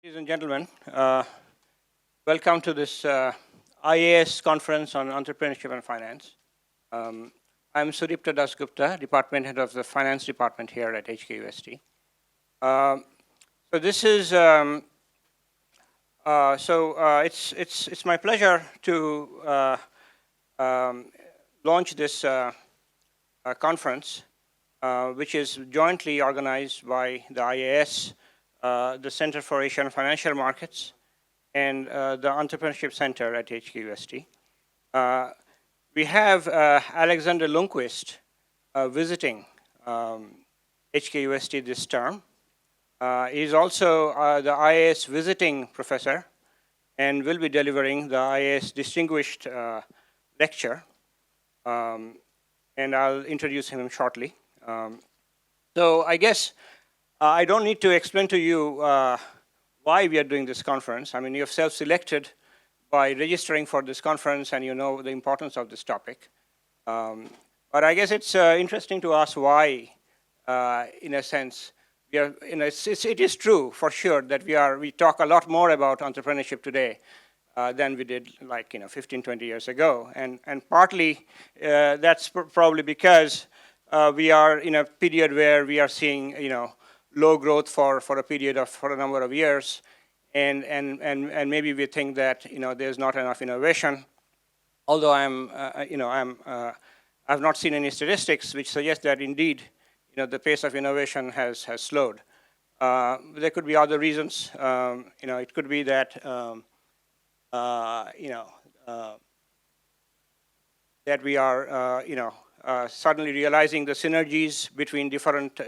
Ladies and gentlemen, welcome to this IAS conference on entrepreneurship and finance. I'm Sudipta Dasgupta, department head of the finance department here at HKUST. So this is it's my pleasure to launch this conference, which is jointly organized by the IAS, the Center for Asian Financial Markets, and the Entrepreneurship Center at HKUST. We have Alexander Ljungqvist visiting HKUST this term. He's also the IAS visiting professor and will be delivering the IAS distinguished lecture. And I'll introduce him shortly. So I guess I don't need to explain to you why we are doing this conference. I mean, you have self-selected by registering for this conference, and you know the importance of this topic. But I guess it's interesting to ask why, in a sense, we are. It is true for sure that we talk a lot more about entrepreneurship today than we did, like 15, 20 years ago, and partly that's probably because we are in a period where we are seeing low growth for a number of years, and maybe we think that there's not enough innovation. Although I've not seen any statistics which suggest that indeed the pace of innovation has slowed. There could be other reasons. It could be that that we are suddenly realizing the synergies between different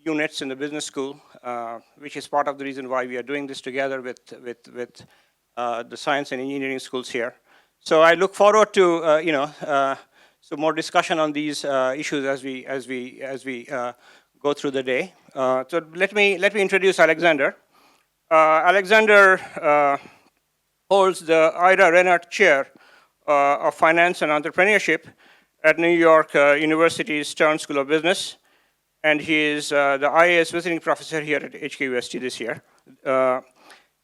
units in the business school, which is part of the reason why we are doing this together with the science and engineering schools here. So I look forward to some more discussion on these issues as we go through the day. So let me introduce Alexander. Alexander holds the Ira Rennert Chair of Finance and Entrepreneurship at New York University's Stern School of Business. And he is the IAS visiting professor here at HKUST this year.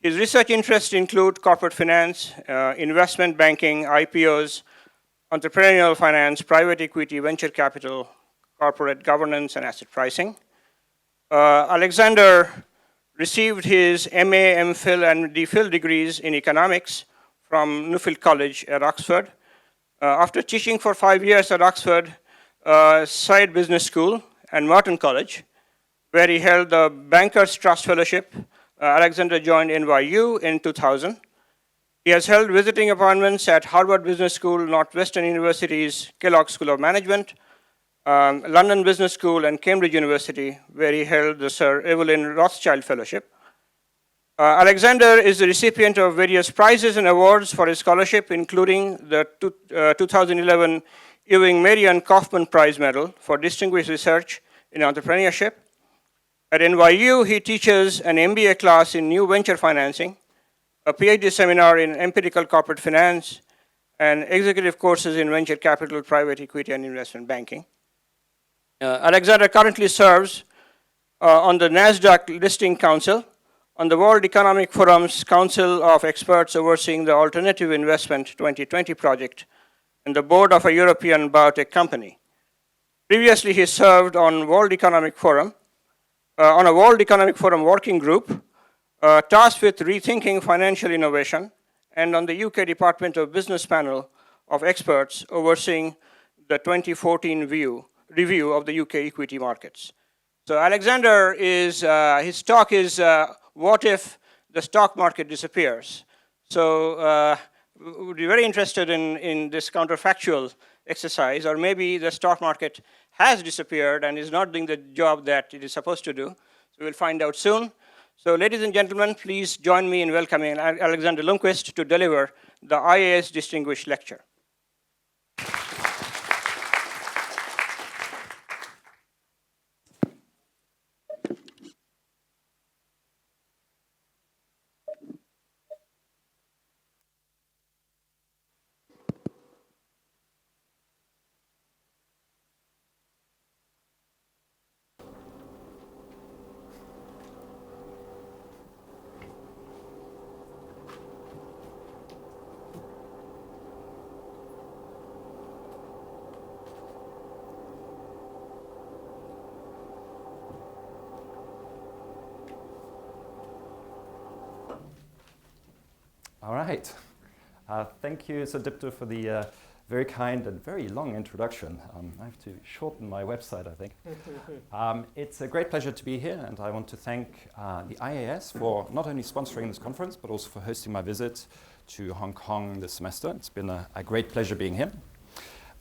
His research interests include corporate finance, investment banking, IPOs, entrepreneurial finance, private equity, venture capital, corporate governance, and asset pricing. Alexander received his MA, MPhil, and DPhil degrees in economics from Nuffield College at Oxford. After teaching for 5 years at Oxford Side Business School and Merton College, where he held the Bankers Trust Fellowship, Alexander joined NYU in 2000. He has held visiting appointments at Harvard Business School, Northwestern University's Kellogg School of Management, London Business School, and Cambridge University, where he held the Sir Evelyn Rothschild Fellowship. Alexander is the recipient of various prizes and awards for his scholarship, including the 2011 Ewing Marion Kaufman Prize Medal for Distinguished Research in Entrepreneurship. At NYU, he teaches an MBA class in New Venture Financing, a PhD seminar in Empirical Corporate Finance, and executive courses in Venture Capital, Private Equity, and Investment Banking. Alexander currently serves on the NASDAQ Listing Council, on the World Economic Forum's Council of Experts overseeing the Alternative Investment 2020 project, and the board of a European biotech company. Previously, he served on World Economic Forum, on a World Economic Forum working group tasked with rethinking financial innovation, and on the UK Department of Business panel of experts overseeing the 2014 review of the UK equity markets. So Alexander his talk is what if the stock market disappears? So would be very interested in this counterfactual exercise, or maybe the stock market has disappeared and is not doing the job that it is supposed to do. So we'll find out soon. So ladies and gentlemen, please join me in welcoming Alexander Ljungqvist to deliver the IAS Distinguished Lecture. All right. Thank you, Dipto, for the very kind and very long introduction. I have to shorten my website, I think. It's a great pleasure to be here, and I want to thank the IAS for not only sponsoring this conference, but also for hosting my visit to Hong Kong this semester. It's been a great pleasure being here.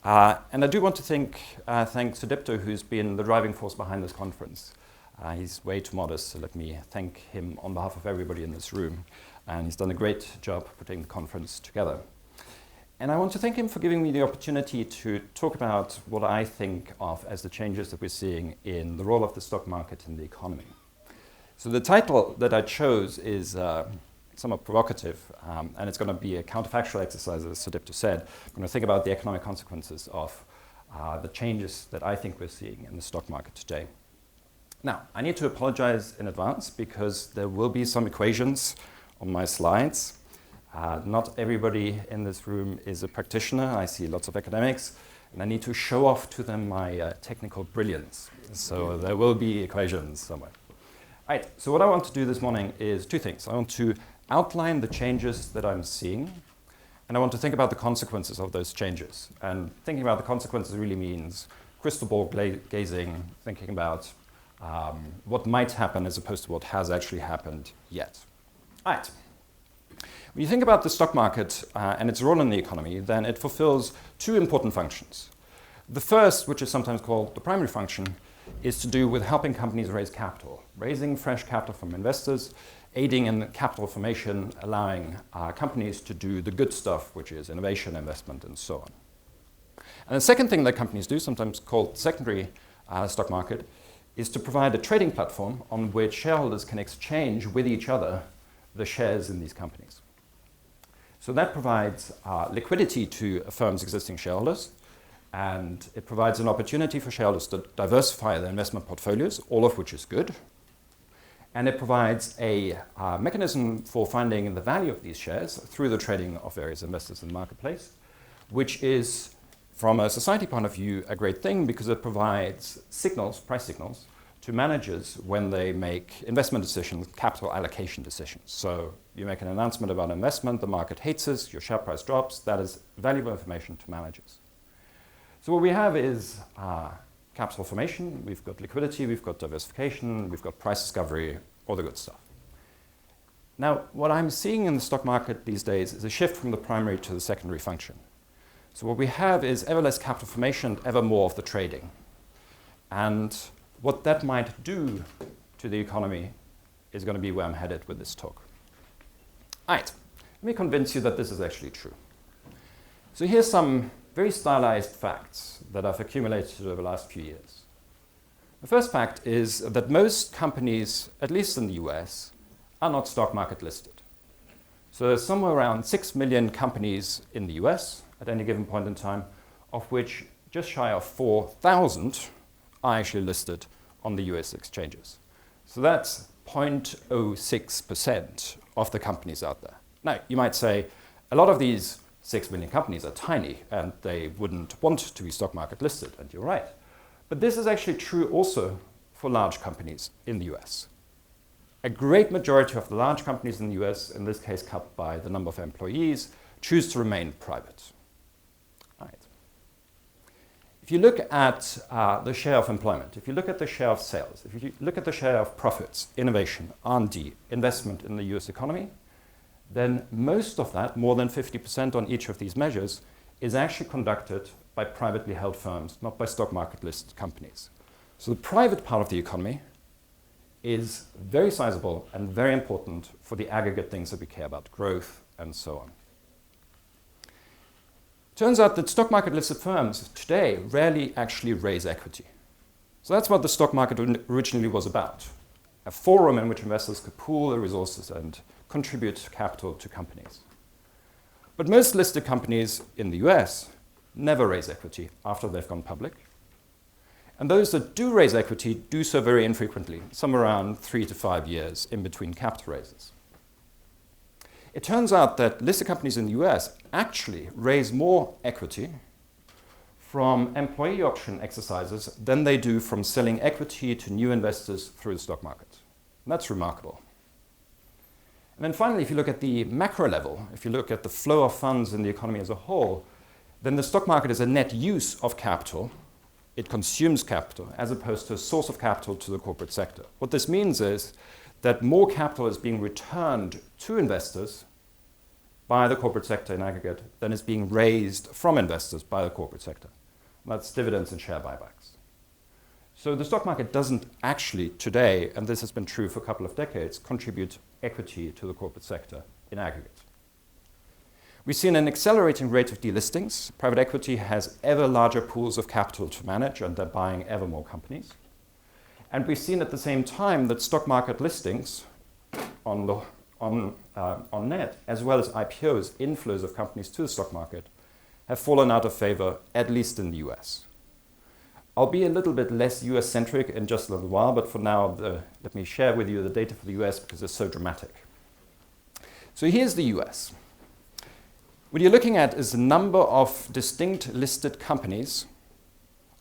And I do want to thank Dipto, who's been the driving force behind this conference. He's way too modest, so let me thank him on behalf of everybody in this room. And he's done a great job putting the conference together. And I want to thank him for giving me the opportunity to talk about what I think of as the changes that we're seeing in the role of the stock market in the economy. So the title that I chose is somewhat provocative, and it's going to be a counterfactual exercise, as Dipto said. I'm going to think about the economic consequences of the changes that I think we're seeing in the stock market today. Now, I need to apologize in advance because there will be some equations on my slides. Not everybody in this room is a practitioner. I see lots of academics, and I need to show off to them my technical brilliance. So there will be equations somewhere. All right, so what I want to do this morning is two things. I want to outline the changes that I'm seeing, and I want to think about the consequences of those changes. And thinking about the consequences really means crystal ball gazing, thinking about what might happen as opposed to what has actually happened yet. All right. When you think about the stock market and its role in the economy, then it fulfills two important functions. The first, which is sometimes called the primary function, is to do with helping companies raise capital, raising fresh capital from investors, aiding in capital formation, allowing companies to do the good stuff, which is innovation, investment, and so on. And the second thing that companies do, sometimes called secondary stock market, is to provide a trading platform on which shareholders can exchange with each other the shares in these companies. So that provides liquidity to a firm's existing shareholders, and it provides an opportunity for shareholders to diversify their investment portfolios, all of which is good. And it provides a mechanism for finding the value of these shares through the trading of various investors in the marketplace, which is, from a society point of view, a great thing because it provides signals, price signals, to managers when they make investment decisions, capital allocation decisions. So you make an announcement about investment, the market hates us, your share price drops. That is valuable information to managers. So what we have is capital formation, we've got liquidity, we've got diversification, we've got price discovery, all the good stuff. Now, what I'm seeing in the stock market these days is a shift from the primary to the secondary function. So what we have is ever less capital formation, ever more of the trading. And what that might do to the economy is going to be where I'm headed with this talk. All right, let me convince you that this is actually true. So here's some very stylized facts that I've accumulated over the last few years. The first fact is that most companies, at least in the US, are not stock market listed. So there's somewhere around 6 million companies in the US at any given point in time, of which just shy of 4,000 are actually listed on the US exchanges. So that's 0.06% of the companies out there. Now, you might say, a lot of these 6 million companies are tiny and they wouldn't want to be stock market listed, and you're right. But this is actually true also for large companies in the US. A great majority of the large companies in the US, in this case cut by the number of employees, choose to remain private. Right. If you look at the share of employment, if you look at the share of sales, if you look at the share of profits, innovation, R&D, investment in the US economy, then most of that, more than 50% on each of these measures, is actually conducted by privately held firms, not by stock market listed companies. So the private part of the economy is very sizable and very important for the aggregate things that we care about, growth and so on. Turns out that stock market listed firms today rarely actually raise equity. So that's what the stock market originally was about, a forum in which investors could pool their resources and contribute capital to companies. But most listed companies in the US never raise equity after they've gone public. And those that do raise equity do so very infrequently, somewhere around 3 to 5 years in between capital raises. It turns out that listed companies in the US actually raise more equity from employee option exercises than they do from selling equity to new investors through the stock market. And that's remarkable. And then finally, if you look at the macro level, if you look at the flow of funds in the economy as a whole, then the stock market is a net use of capital. It consumes capital as opposed to a source of capital to the corporate sector. What this means is that more capital is being returned to investors by the corporate sector in aggregate than is being raised from investors by the corporate sector. That's dividends and share buybacks. So the stock market doesn't actually today, and this has been true for a couple of decades, contribute equity to the corporate sector in aggregate. We've seen an accelerating rate of delistings. Private equity has ever larger pools of capital to manage, and they're buying ever more companies. And we've seen at the same time that stock market listings on net, as well as IPOs, inflows of companies to the stock market, have fallen out of favor, at least in the US. I'll be a little bit less US-centric in just a little while, but for now, let me share with you the data for the US because it's so dramatic. So here's the US. What you're looking at is the number of distinct listed companies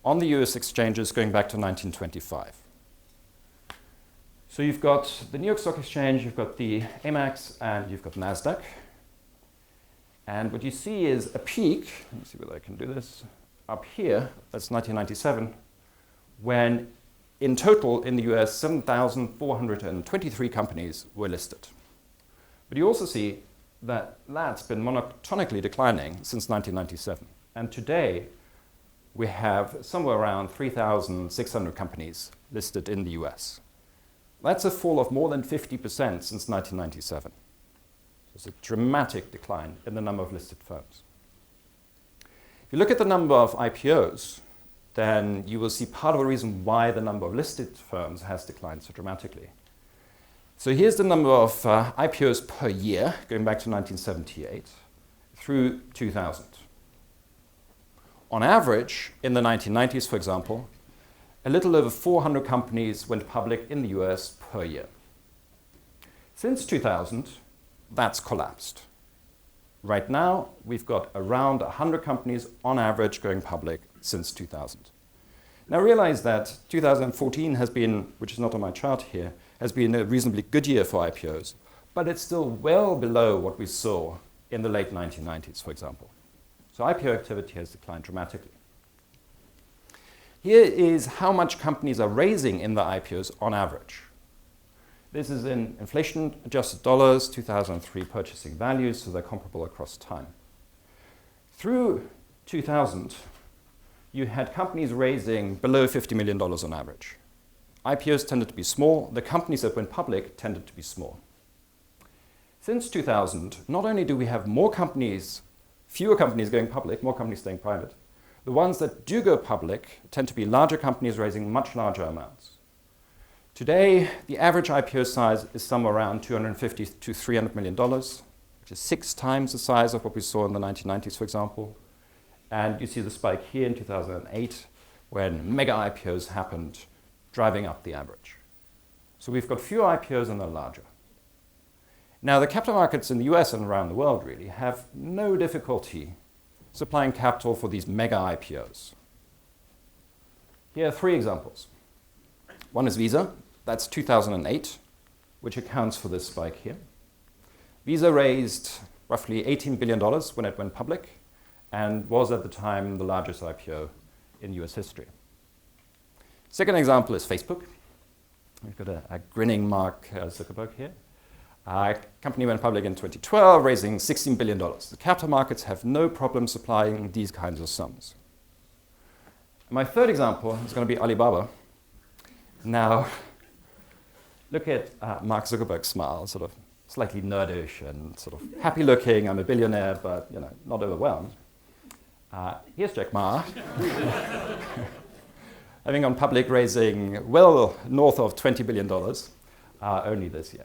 on the US exchanges going back to 1925. So you've got the New York Stock Exchange, you've got the AMEX, and you've got NASDAQ. And what you see is a peak, let me see whether I can do this, up here, that's 1997, when in total in the US, 7,423 companies were listed. But you also see that that's been monotonically declining since 1997. And today, we have somewhere around 3,600 companies listed in the US. That's a fall of more than 50% since 1997. So it's a dramatic decline in the number of listed firms. If you look at the number of IPOs, then you will see part of the reason why the number of listed firms has declined so dramatically. So here's the number of IPOs per year, going back to 1978 through 2000. On average, in the 1990s, for example, a little over 400 companies went public in the US per year. Since 2000, that's collapsed. Right now, we've got around 100 companies on average going public since 2000. Now realize that 2014 has been, which is not on my chart here, has been a reasonably good year for IPOs, but it's still well below what we saw in the late 1990s, for example. So IPO activity has declined dramatically. Here is how much companies are raising in the IPOs on average. This is in inflation-adjusted dollars, 2003 purchasing values, so they're comparable across time. Through 2000, you had companies raising below $50 million on average. IPOs tended to be small. The companies that went public tended to be small. Since 2000, not only do we have more companies, fewer companies going public, more companies staying private, the ones that do go public tend to be larger companies raising much larger amounts. Today, the average IPO size is somewhere around $250 to $300 million, which is 6 times the size of what we saw in the 1990s, for example. And you see the spike here in 2008, when mega IPOs happened, driving up the average. So we've got fewer IPOs and they're larger. Now, the capital markets in the US and around the world really have no difficulty supplying capital for these mega IPOs. Here are 3 examples. One is Visa. That's 2008, which accounts for this spike here. Visa raised roughly $18 billion when it went public and was at the time the largest IPO in US history. Second example is Facebook. We've got a grinning Mark Zuckerberg here. Company went public in 2012, raising $16 billion. The capital markets have no problem supplying these kinds of sums. And my third example is going to be Alibaba. Now, look at Mark Zuckerberg's smile, sort of slightly nerdish and sort of happy-looking. I'm a billionaire, but not overwhelmed. Here's Jack Ma, having gone public, raising well north of $20 billion only this year.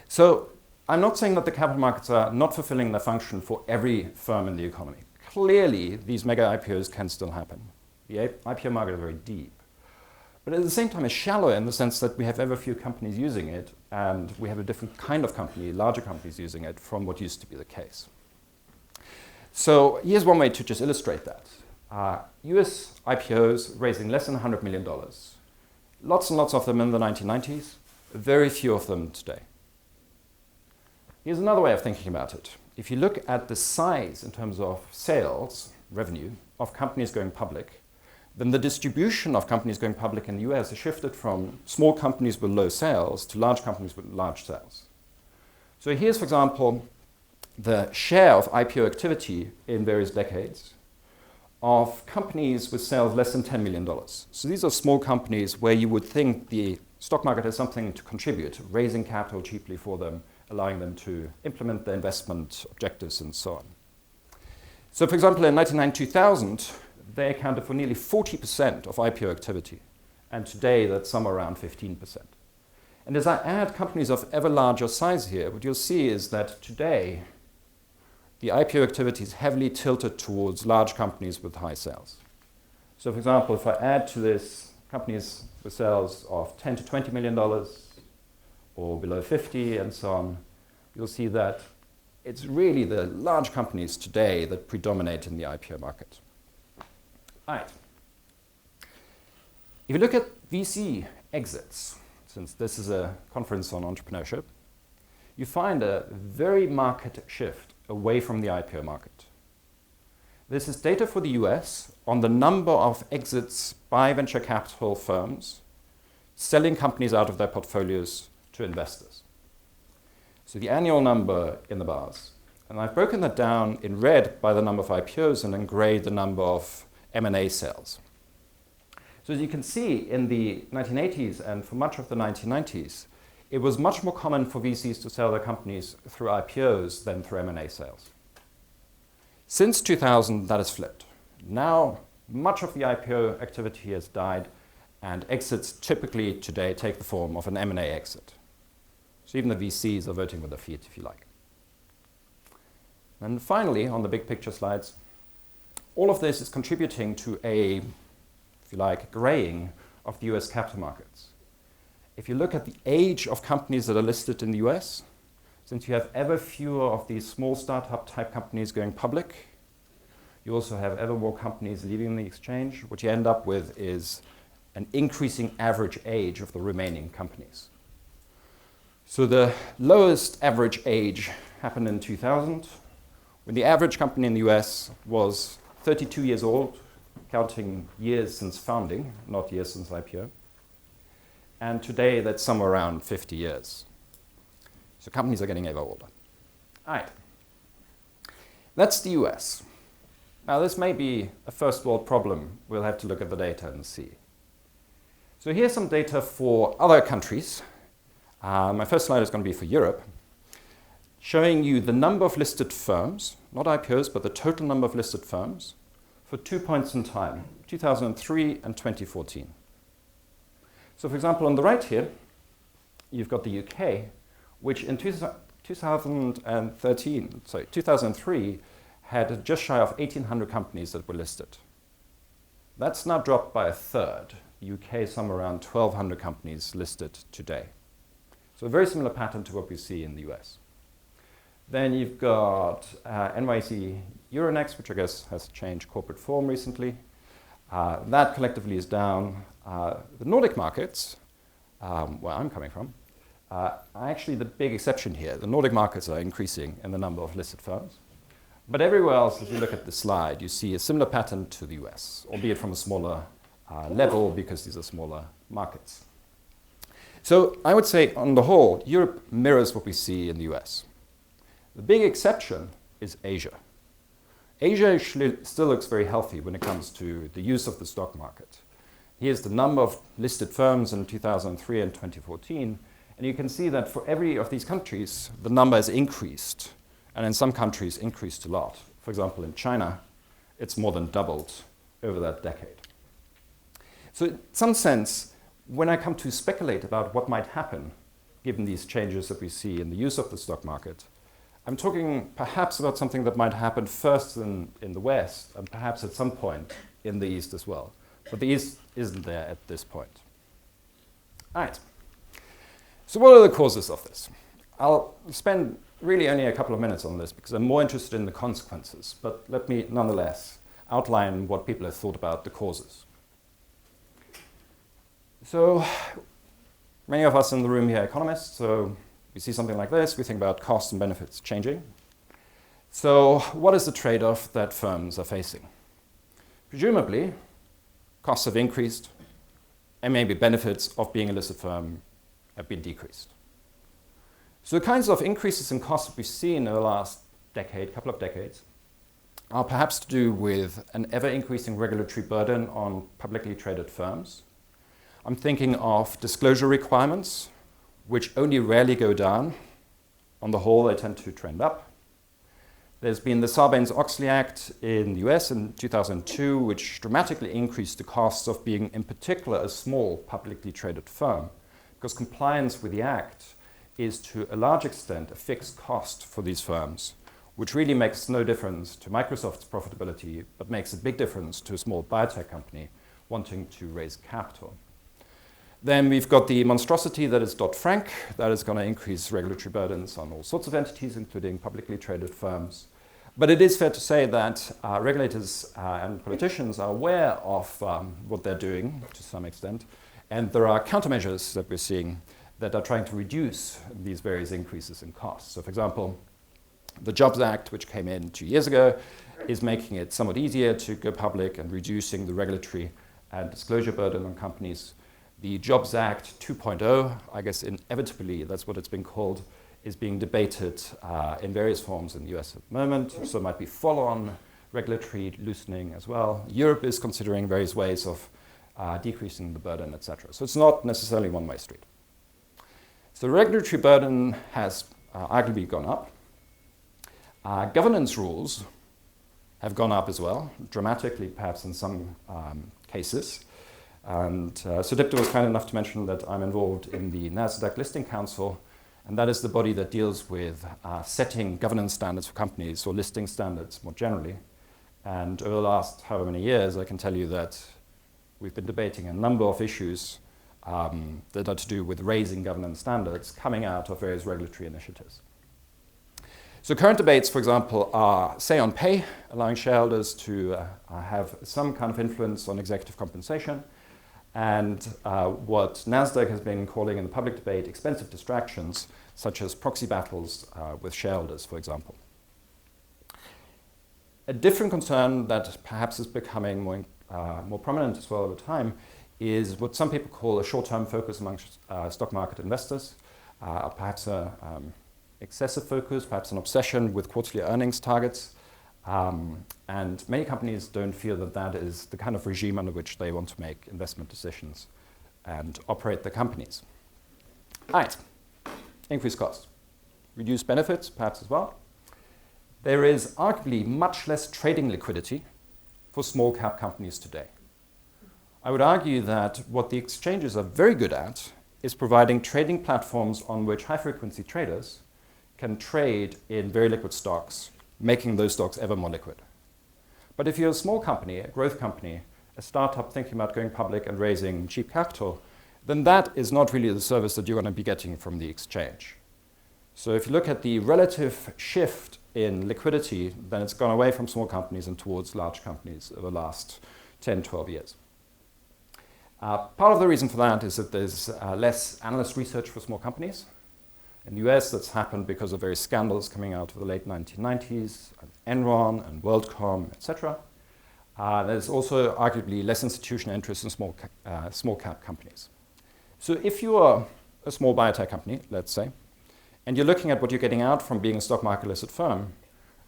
So I'm not saying that the capital markets are not fulfilling their function for every firm in the economy. Clearly, these mega IPOs can still happen. The IPO market is very deep. But at the same time, it's shallow in the sense that we have ever few companies using it, and we have a different kind of company, larger companies using it, from what used to be the case. So here's one way to just illustrate that. US IPOs raising less than $100 million. Lots and lots of them in the 1990s, very few of them today. Here's another way of thinking about it. If you look at the size in terms of sales, revenue, of companies going public, then the distribution of companies going public in the US has shifted from small companies with low sales to large companies with large sales. So here's, for example, the share of IPO activity in various decades of companies with sales less than $10 million. So these are small companies where you would think the stock market has something to contribute, raising capital cheaply for them, allowing them to implement their investment objectives and so on. So for example, in 1999-2000, they accounted for nearly 40% of IPO activity. And today, that's somewhere around 15%. And as I add companies of ever larger size here, what you'll see is that today, the IPO activity is heavily tilted towards large companies with high sales. So for example, if I add to this companies with sales of $10 to $20 million or below 50 and so on, you'll see that it's really the large companies today that predominate in the IPO market. All right. If you look at VC exits, since this is a conference on entrepreneurship, you find a very marked shift away from the IPO market. This is data for the US on the number of exits by venture capital firms selling companies out of their portfolios to investors. So the annual number in the bars. And I've broken that down in red by the number of IPOs and in gray the number of M&A sales. So as you can see, in the 1980s and for much of the 1990s, it was much more common for VCs to sell their companies through IPOs than through M&A sales. Since 2000, that has flipped. Now, much of the IPO activity has died, and exits typically today take the form of an M&A exit. So even the VCs are voting with their feet, if you like. And finally, on the big picture slides, all of this is contributing to a, if you like, graying of the US capital markets. If you look at the age of companies that are listed in the US, since you have ever fewer of these small startup type companies going public, you also have ever more companies leaving the exchange. What you end up with is an increasing average age of the remaining companies. So the lowest average age happened in 2000, when the average company in the US was 32 years old, counting years since founding, not years since IPO. And today, that's somewhere around 50 years. So companies are getting ever older. All right. That's the US. Now, this may be a first world problem. We'll have to look at the data and see. So here's some data for other countries. My first slide is going to be for Europe, showing you the number of listed firms, not IPOs, but the total number of listed firms for 2 points in time, 2003 and 2014. So for example, on the right here, you've got the UK, which in 2003 had just shy of 1,800 companies that were listed. That's now dropped by a third. The UK is somewhere around 1,200 companies listed today. So a very similar pattern to what we see in the US. Then you've got NYSE Euronext, which I guess has changed corporate form recently. That collectively is down. The Nordic markets, where I'm coming from, are actually the big exception here. The Nordic markets are increasing in the number of listed firms. But everywhere else, if you look at the slide, you see a similar pattern to the US, albeit from a smaller level because these are smaller markets. So I would say, on the whole, Europe mirrors what we see in the US. The big exception is Asia. Asia actually still looks very healthy when it comes to the use of the stock market. Here's the number of listed firms in 2003 and 2014. And you can see that for every of these countries, the number has increased. And in some countries, increased a lot. For example, in China, it's more than doubled over that decade. So in some sense, when I come to speculate about what might happen, given these changes that we see in the use of the stock market, I'm talking perhaps about something that might happen first in the West and perhaps at some point in the East as well. But the East isn't there at this point. All right. So what are the causes of this? I'll spend really only a couple of minutes on this because I'm more interested in the consequences. But let me nonetheless outline what people have thought about the causes. So many of us in the room here are economists, so We see something like this, we think about costs and benefits changing. So what is the trade-off that firms are facing? Presumably, costs have increased, and maybe benefits of being a listed firm have been decreased. So the kinds of increases in costs that we've seen in the last decade, couple of decades, are perhaps to do with an ever-increasing regulatory burden on publicly traded firms. I'm thinking of disclosure requirements, which only rarely go down. On the whole, they tend to trend up. There's been the Sarbanes-Oxley Act in the US in 2002, which dramatically increased the costs of being, in particular, a small publicly traded firm, because compliance with the Act is to a large extent a fixed cost for these firms, which really makes no difference to Microsoft's profitability, but makes a big difference to a small biotech company wanting to raise capital. Then we've got the monstrosity that is Dodd-Frank, that is going to increase regulatory burdens on all sorts of entities, including publicly traded firms. But it is fair to say that regulators and politicians are aware of what they're doing to some extent, and there are countermeasures that we're seeing that are trying to reduce these various increases in costs. So, for example, the Jobs Act, which came in 2 years ago, is making it somewhat easier to go public and reducing the regulatory and disclosure burden on companies. The Jobs Act 2.0, I guess inevitably that's what it's been called, is being debated in various forms in the US at the moment. So it might be follow-on regulatory loosening as well. Europe is considering various ways of decreasing the burden, etc. So it's not necessarily one-way street. So the regulatory burden has arguably gone up. Governance rules have gone up as well, dramatically perhaps in some cases. And so Dipta was kind enough to mention that I'm involved in the NASDAQ Listing Council, and that is the body that deals with setting governance standards for companies, or listing standards more generally. And over the last however many years, I can tell you that we've been debating a number of issues that are to do with raising governance standards coming out of various regulatory initiatives. So current debates, for example, are, say, on pay, allowing shareholders to have some kind of influence on executive compensation, and what NASDAQ has been calling in the public debate expensive distractions, such as proxy battles with shareholders, for example. A different concern that perhaps is becoming more prominent as well over time is what some people call a short-term focus amongst stock market investors, perhaps an excessive focus, perhaps an obsession with quarterly earnings targets. And many companies don't feel that that is the kind of regime under which they want to make investment decisions and operate their companies. All right, increased costs, reduced benefits perhaps as well. There is arguably much less trading liquidity for small cap companies today. I would argue that what the exchanges are very good at is providing trading platforms on which high frequency traders can trade in very liquid stocks, making those stocks ever more liquid. But if you're a small company, a growth company, a startup thinking about going public and raising cheap capital, then that is not really the service that you're going to be getting from the exchange. So if you look at the relative shift in liquidity, then it's gone away from small companies and towards large companies over the last 10, 12 years. Part of the reason for that is that there's less analyst research for small companies. In the US, that's happened because of various scandals coming out of the late 1990s, Enron and WorldCom, etc. There's also arguably less institutional interest in small cap companies. So if you are a small biotech company, let's say, and you're looking at what you're getting out from being a stock market listed firm,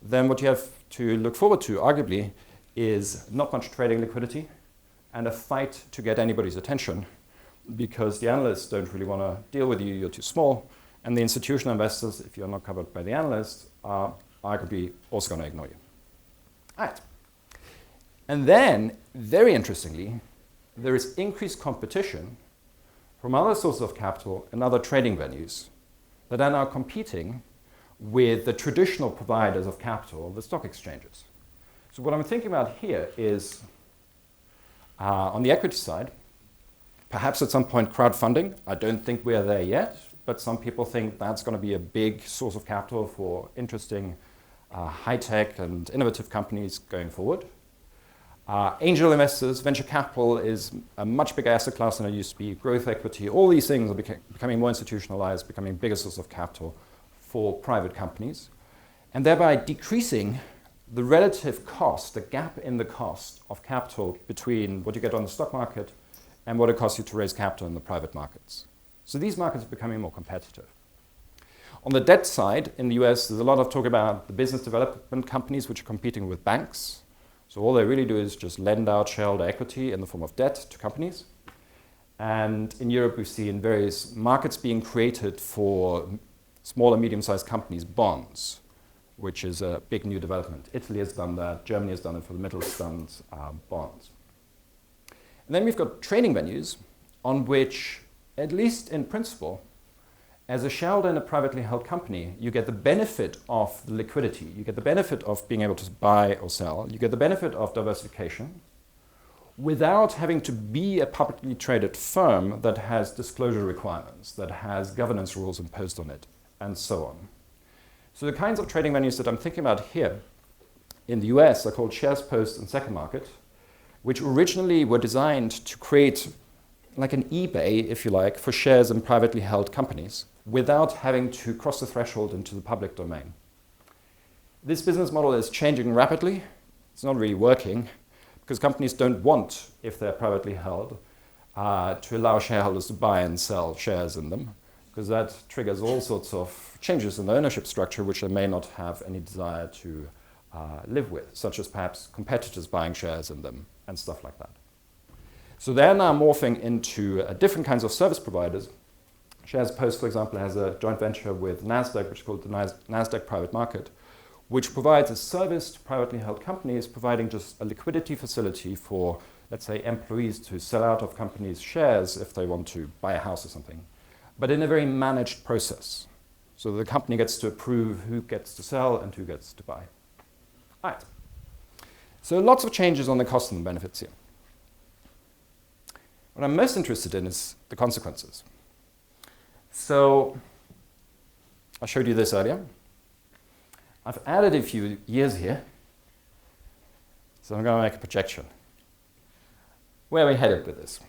then what you have to look forward to, arguably, is not much trading liquidity and a fight to get anybody's attention, because the analysts don't really want to deal with you, you're too small. And the institutional investors, if you're not covered by the analysts, are arguably also going to ignore you. All right. And then, very interestingly, there is increased competition from other sources of capital and other trading venues that are now competing with the traditional providers of capital, the stock exchanges. So what I'm thinking about here is, on the equity side, perhaps at some point crowdfunding. I don't think we're there yet, but some people think that's going to be a big source of capital for interesting high-tech and innovative companies going forward. Angel investors, venture capital is a much bigger asset class than it used to be. Growth equity, all these things are becoming more institutionalized, becoming bigger source of capital for private companies, and thereby decreasing the relative cost, the gap in the cost of capital between what you get on the stock market and what it costs you to raise capital in the private markets. So these markets are becoming more competitive. On the debt side, in the US, there's a lot of talk about the business development companies which are competing with banks. So all they really do is just lend out shareholder equity in the form of debt to companies. And in Europe, we've seen various markets being created for small and medium-sized companies, bonds, which is a big new development. Italy has done that. Germany has done it for the Mittelstand bonds. And then we've got trading venues on which, at least in principle, as a shareholder in a privately held company, you get the benefit of the liquidity. You get the benefit of being able to buy or sell. You get the benefit of diversification without having to be a publicly traded firm that has disclosure requirements, that has governance rules imposed on it, and so on. So the kinds of trading venues that I'm thinking about here in the US are called shares, post, and second market, which originally were designed to create like an eBay, if you like, for shares in privately held companies without having to cross the threshold into the public domain. This business model is changing rapidly. It's not really working because companies don't want, if they're privately held, to allow shareholders to buy and sell shares in them, because that triggers all sorts of changes in the ownership structure which they may not have any desire to live with, such as perhaps competitors buying shares in them and stuff like that. So they're now morphing into different kinds of service providers. Shares Post, for example, has a joint venture with NASDAQ, which is called the NASDAQ Private Market, which provides a service to privately held companies, providing just a liquidity facility for, let's say, employees to sell out of companies' shares if they want to buy a house or something, but in a very managed process. So the company gets to approve who gets to sell and who gets to buy. All right. So lots of changes on the costs and the benefits here. What I'm most interested in is the consequences. So I showed you this earlier. I've added a few years here. So I'm going to make a projection. Where are we headed with this?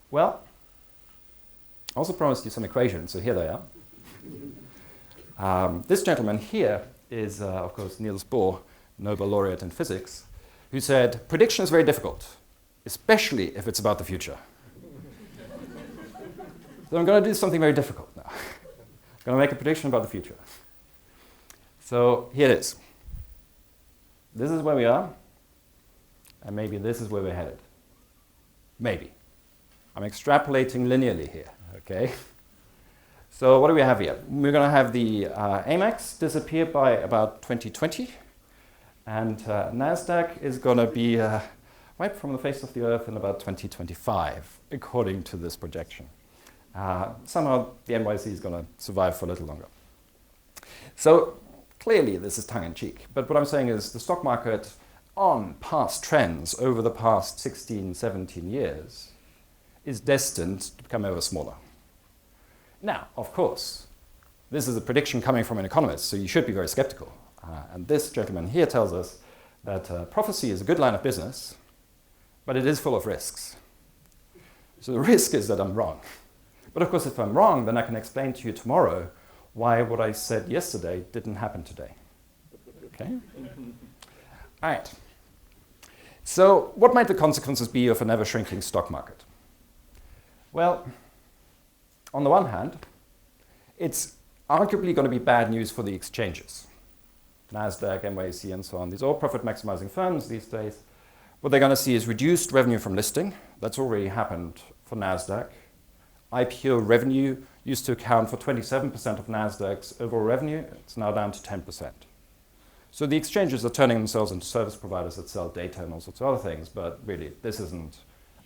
Well, I also promised you some equations, so here they are. This gentleman here is, of course, Niels Bohr, Nobel laureate in physics, who said, prediction is very difficult, especially if it's about the future. So I'm going to do something very difficult now. I'm going to make a prediction about the future. So here it is. This is where we are, and maybe this is where we're headed. Maybe. I'm extrapolating linearly here, okay? So what do we have here? We're going to have the AMEX disappear by about 2020, and NASDAQ is going to be wiped from the face of the earth in about 2025, according to this projection. Somehow the NYC is going to survive for a little longer. So clearly this is tongue-in-cheek, but what I'm saying is the stock market on past trends over the past 16, 17 years is destined to become ever smaller. Now, of course, this is a prediction coming from an economist, so you should be very skeptical. And this gentleman here tells us that prophecy is a good line of business, but it is full of risks. So the risk is that I'm wrong. But of course, if I'm wrong, then I can explain to you tomorrow why what I said yesterday didn't happen today. Okay? All right. So what might the consequences be of an ever-shrinking stock market? Well, on the one hand, it's arguably going to be bad news for the exchanges. NASDAQ, NYSE, and so on. These are all profit-maximizing firms these days. What they're going to see is reduced revenue from listing. That's already happened for NASDAQ. IPO revenue used to account for 27% of NASDAQ's overall revenue. It's now down to 10%. So the exchanges are turning themselves into service providers that sell data and all sorts of other things, but really, this isn't,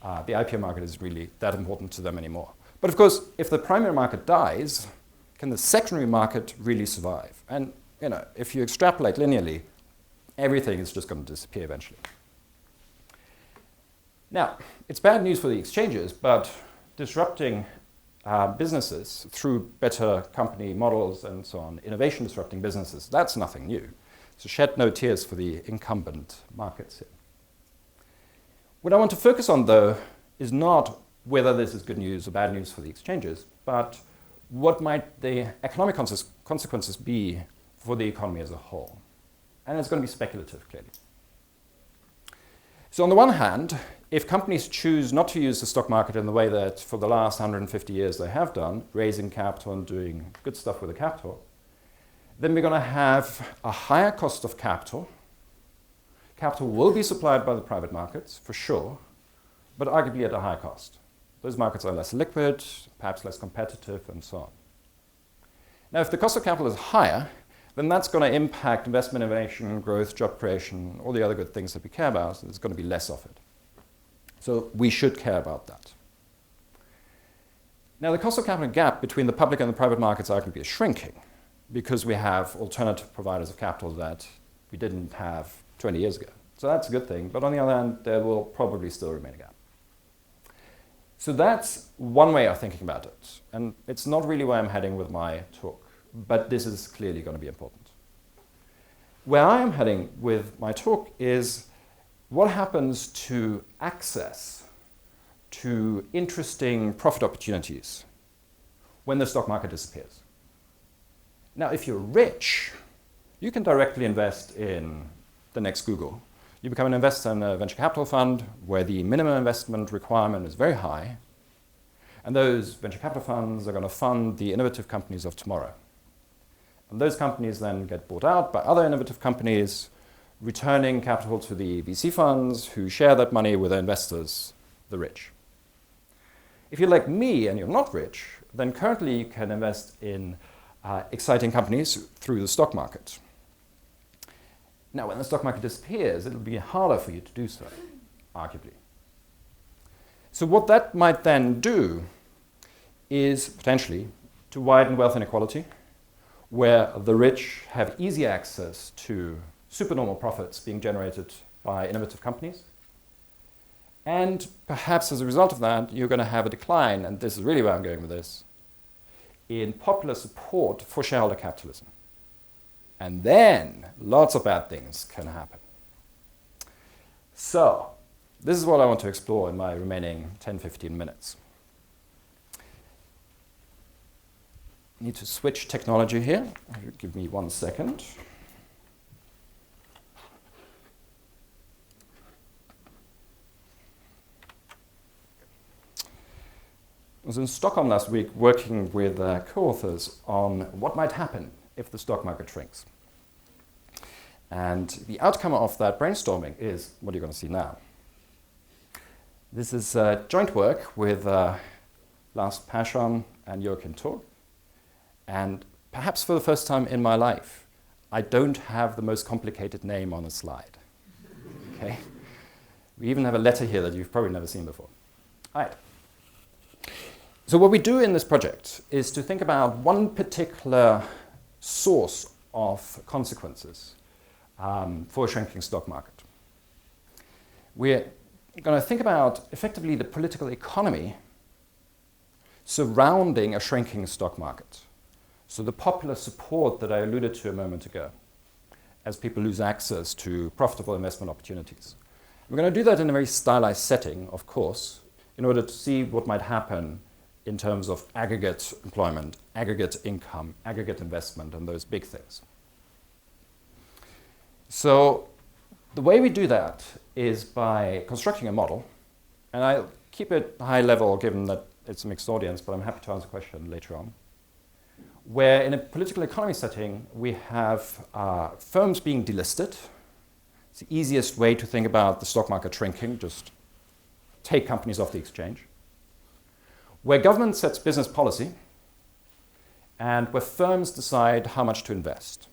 the IPO market isn't really that important to them anymore. But of course, if the primary market dies, can the secondary market really survive? And you know, if you extrapolate linearly, everything is just going to disappear eventually. Now, it's bad news for the exchanges, but disrupting businesses through better company models and so on, innovation disrupting businesses, that's nothing new. So shed no tears for the incumbent markets here. What I want to focus on, though, is not whether this is good news or bad news for the exchanges, but what might the economic consequences be for the economy as a whole. And it's going to be speculative, clearly. So on the one hand, if companies choose not to use the stock market in the way that for the last 150 years they have done, raising capital and doing good stuff with the capital, then we're going to have a higher cost of capital. Capital will be supplied by the private markets, for sure, but arguably at a high cost. Those markets are less liquid, perhaps less competitive, and so on. Now, if the cost of capital is higher, then that's going to impact investment, innovation, growth, job creation, all the other good things that we care about. So there's going to be less of it. So we should care about that. Now, the cost of capital gap between the public and the private markets arguably is shrinking because we have alternative providers of capital that we didn't have 20 years ago. So that's a good thing. But on the other hand, there will probably still remain a gap. So that's one way of thinking about it. And it's not really where I'm heading with my talk. But this is clearly going to be important. Where I am heading with my talk is what happens to access to interesting profit opportunities when the stock market disappears. Now, if you're rich, you can directly invest in the next Google. You become an investor in a venture capital fund where the minimum investment requirement is very high, and those venture capital funds are going to fund the innovative companies of tomorrow. And those companies then get bought out by other innovative companies, returning capital to the VC funds who share that money with their investors, the rich. If you're like me and you're not rich, then currently you can invest in exciting companies through the stock market. Now, when the stock market disappears, it'll be harder for you to do so, arguably. So what that might then do is potentially to widen wealth inequality, where the rich have easy access to supernormal profits being generated by innovative companies. And perhaps as a result of that, you're going to have a decline, and this is really where I'm going with this, in popular support for shareholder capitalism. And then lots of bad things can happen. So this is what I want to explore in my remaining 10-15 minutes. I need to switch technology here. Give me 1 second. I was in Stockholm last week working with co-authors on what might happen if the stock market shrinks. And the outcome of that brainstorming is what you're going to see now. This is joint work with Lars Persson and Joachim Torg. And perhaps for the first time in my life, I don't have the most complicated name on a slide. Okay? We even have a letter here that you've probably never seen before. All right. So what we do in this project is to think about one particular source of consequences for a shrinking stock market. We're going to think about effectively the political economy surrounding a shrinking stock market. So the popular support that I alluded to a moment ago, as people lose access to profitable investment opportunities. We're going to do that in a very stylized setting, of course, in order to see what might happen in terms of aggregate employment, aggregate income, aggregate investment, and those big things. So the way we do that is by constructing a model, and I'll keep it high level given that it's a mixed audience, but I'm happy to answer a question later on, where in a political economy setting, we have firms being delisted. It's the easiest way to think about the stock market shrinking, just take companies off the exchange. Where government sets business policy, and where firms decide how much to invest.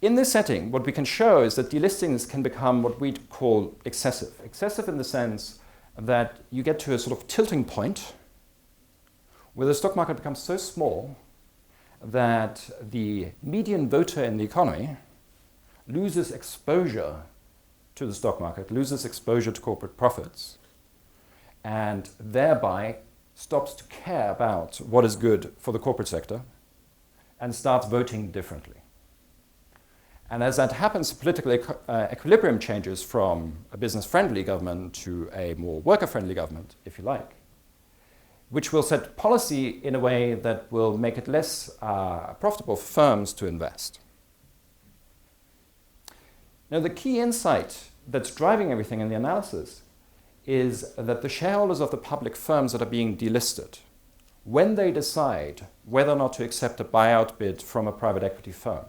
In this setting, what we can show is that delistings can become what we call excessive. Excessive in the sense that you get to a sort of tilting point where the stock market becomes so small that the median voter in the economy loses exposure to the stock market, loses exposure to corporate profits, and thereby stops to care about what is good for the corporate sector and starts voting differently. And as that happens, political equilibrium changes from a business-friendly government to a more worker-friendly government, if you like, which will set policy in a way that will make it less profitable for firms to invest. Now, the key insight that's driving everything in the analysis is that the shareholders of the public firms that are being delisted, when they decide whether or not to accept a buyout bid from a private equity firm,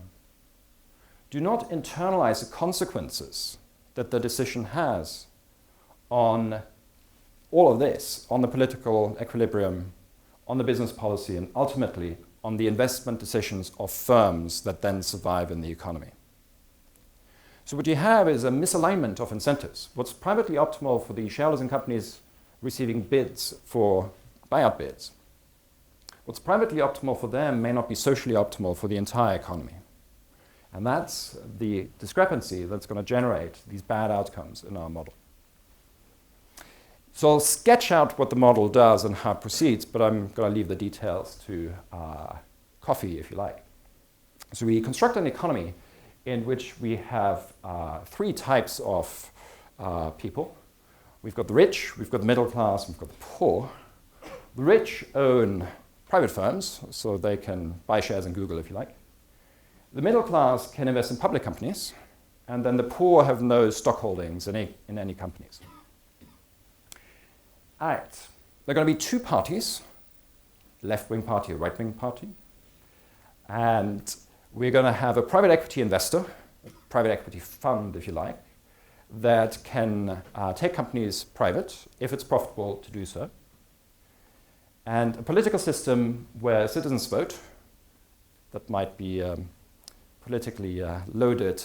do not internalize the consequences that the decision has on all of this, on the political equilibrium, on the business policy, and ultimately on the investment decisions of firms that then survive in the economy. So what you have is a misalignment of incentives. What's privately optimal for the shareholders and companies receiving bids for buyout bids, what's privately optimal for them may not be socially optimal for the entire economy. And that's the discrepancy that's going to generate these bad outcomes in our model. So I'll sketch out what the model does and how it proceeds, but I'm going to leave the details to coffee, if you like. So we construct an economy in which we have three types of people. We've got the rich, we've got the middle class, we've got the poor. The rich own private firms, so they can buy shares in Google, if you like. The middle class can invest in public companies, and then the poor have no stock holdings in any companies. All right, there are going to be two parties, left-wing party, a right-wing party, and we're going to have a private equity investor, a private equity fund, if you like, that can take companies private if it's profitable to do so, and a political system where citizens vote. That might be politically loaded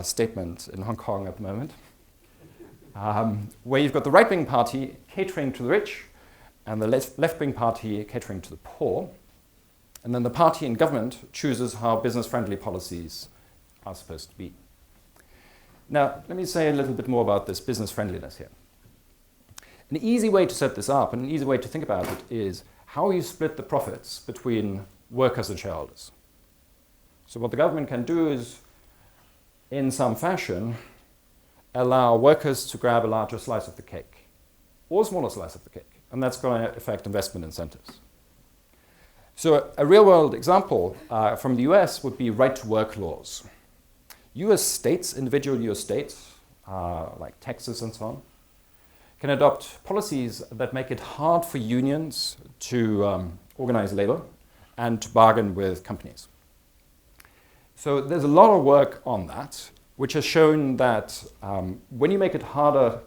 statement in Hong Kong at the moment, where you've got the right-wing party catering to the rich and the left-wing party catering to the poor. And then the party in government chooses how business-friendly policies are supposed to be. Now, let me say a little bit more about this business friendliness here. An easy way to set this up, and an easy way to think about it, is how you split the profits between workers and shareholders. So what the government can do is, in some fashion, allow workers to grab a larger slice of the cake, or a smaller slice of the cake, and that's going to affect investment incentives. So a real-world example from the US would be right-to-work laws. US states, individual US states, like Texas and so on, can adopt policies that make it hard for unions to organize labor and to bargain with companies. So there's a lot of work on that, which has shown that when you make it harder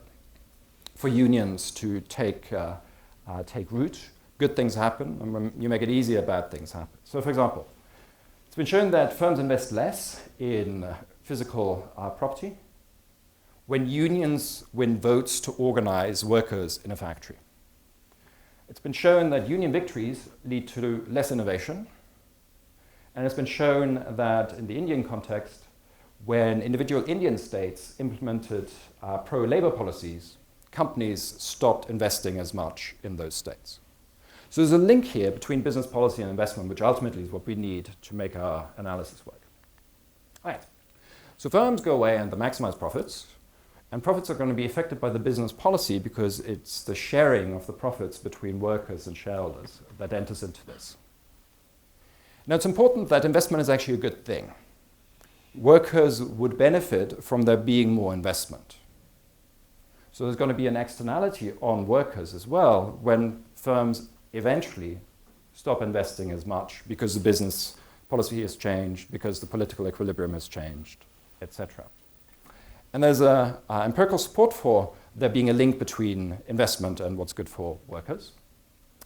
for unions to take root, good things happen, and when you make it easier, bad things happen. So for example, it's been shown that firms invest less in physical property when unions win votes to organize workers in a factory. It's been shown that union victories lead to less innovation. And it's been shown that in the Indian context, when individual Indian states implemented pro-labor policies, companies stopped investing as much in those states. So there's a link here between business policy and investment, which ultimately is what we need to make our analysis work. All right. So firms go away and they maximize profits, and profits are going to be affected by the business policy because it's the sharing of the profits between workers and shareholders that enters into this. Now, it's important that investment is actually a good thing. Workers would benefit from there being more investment. So there's going to be an externality on workers as well when firms eventually stop investing as much because the business policy has changed, because the political equilibrium has changed, etc. And there's empirical support for there being a link between investment and what's good for workers.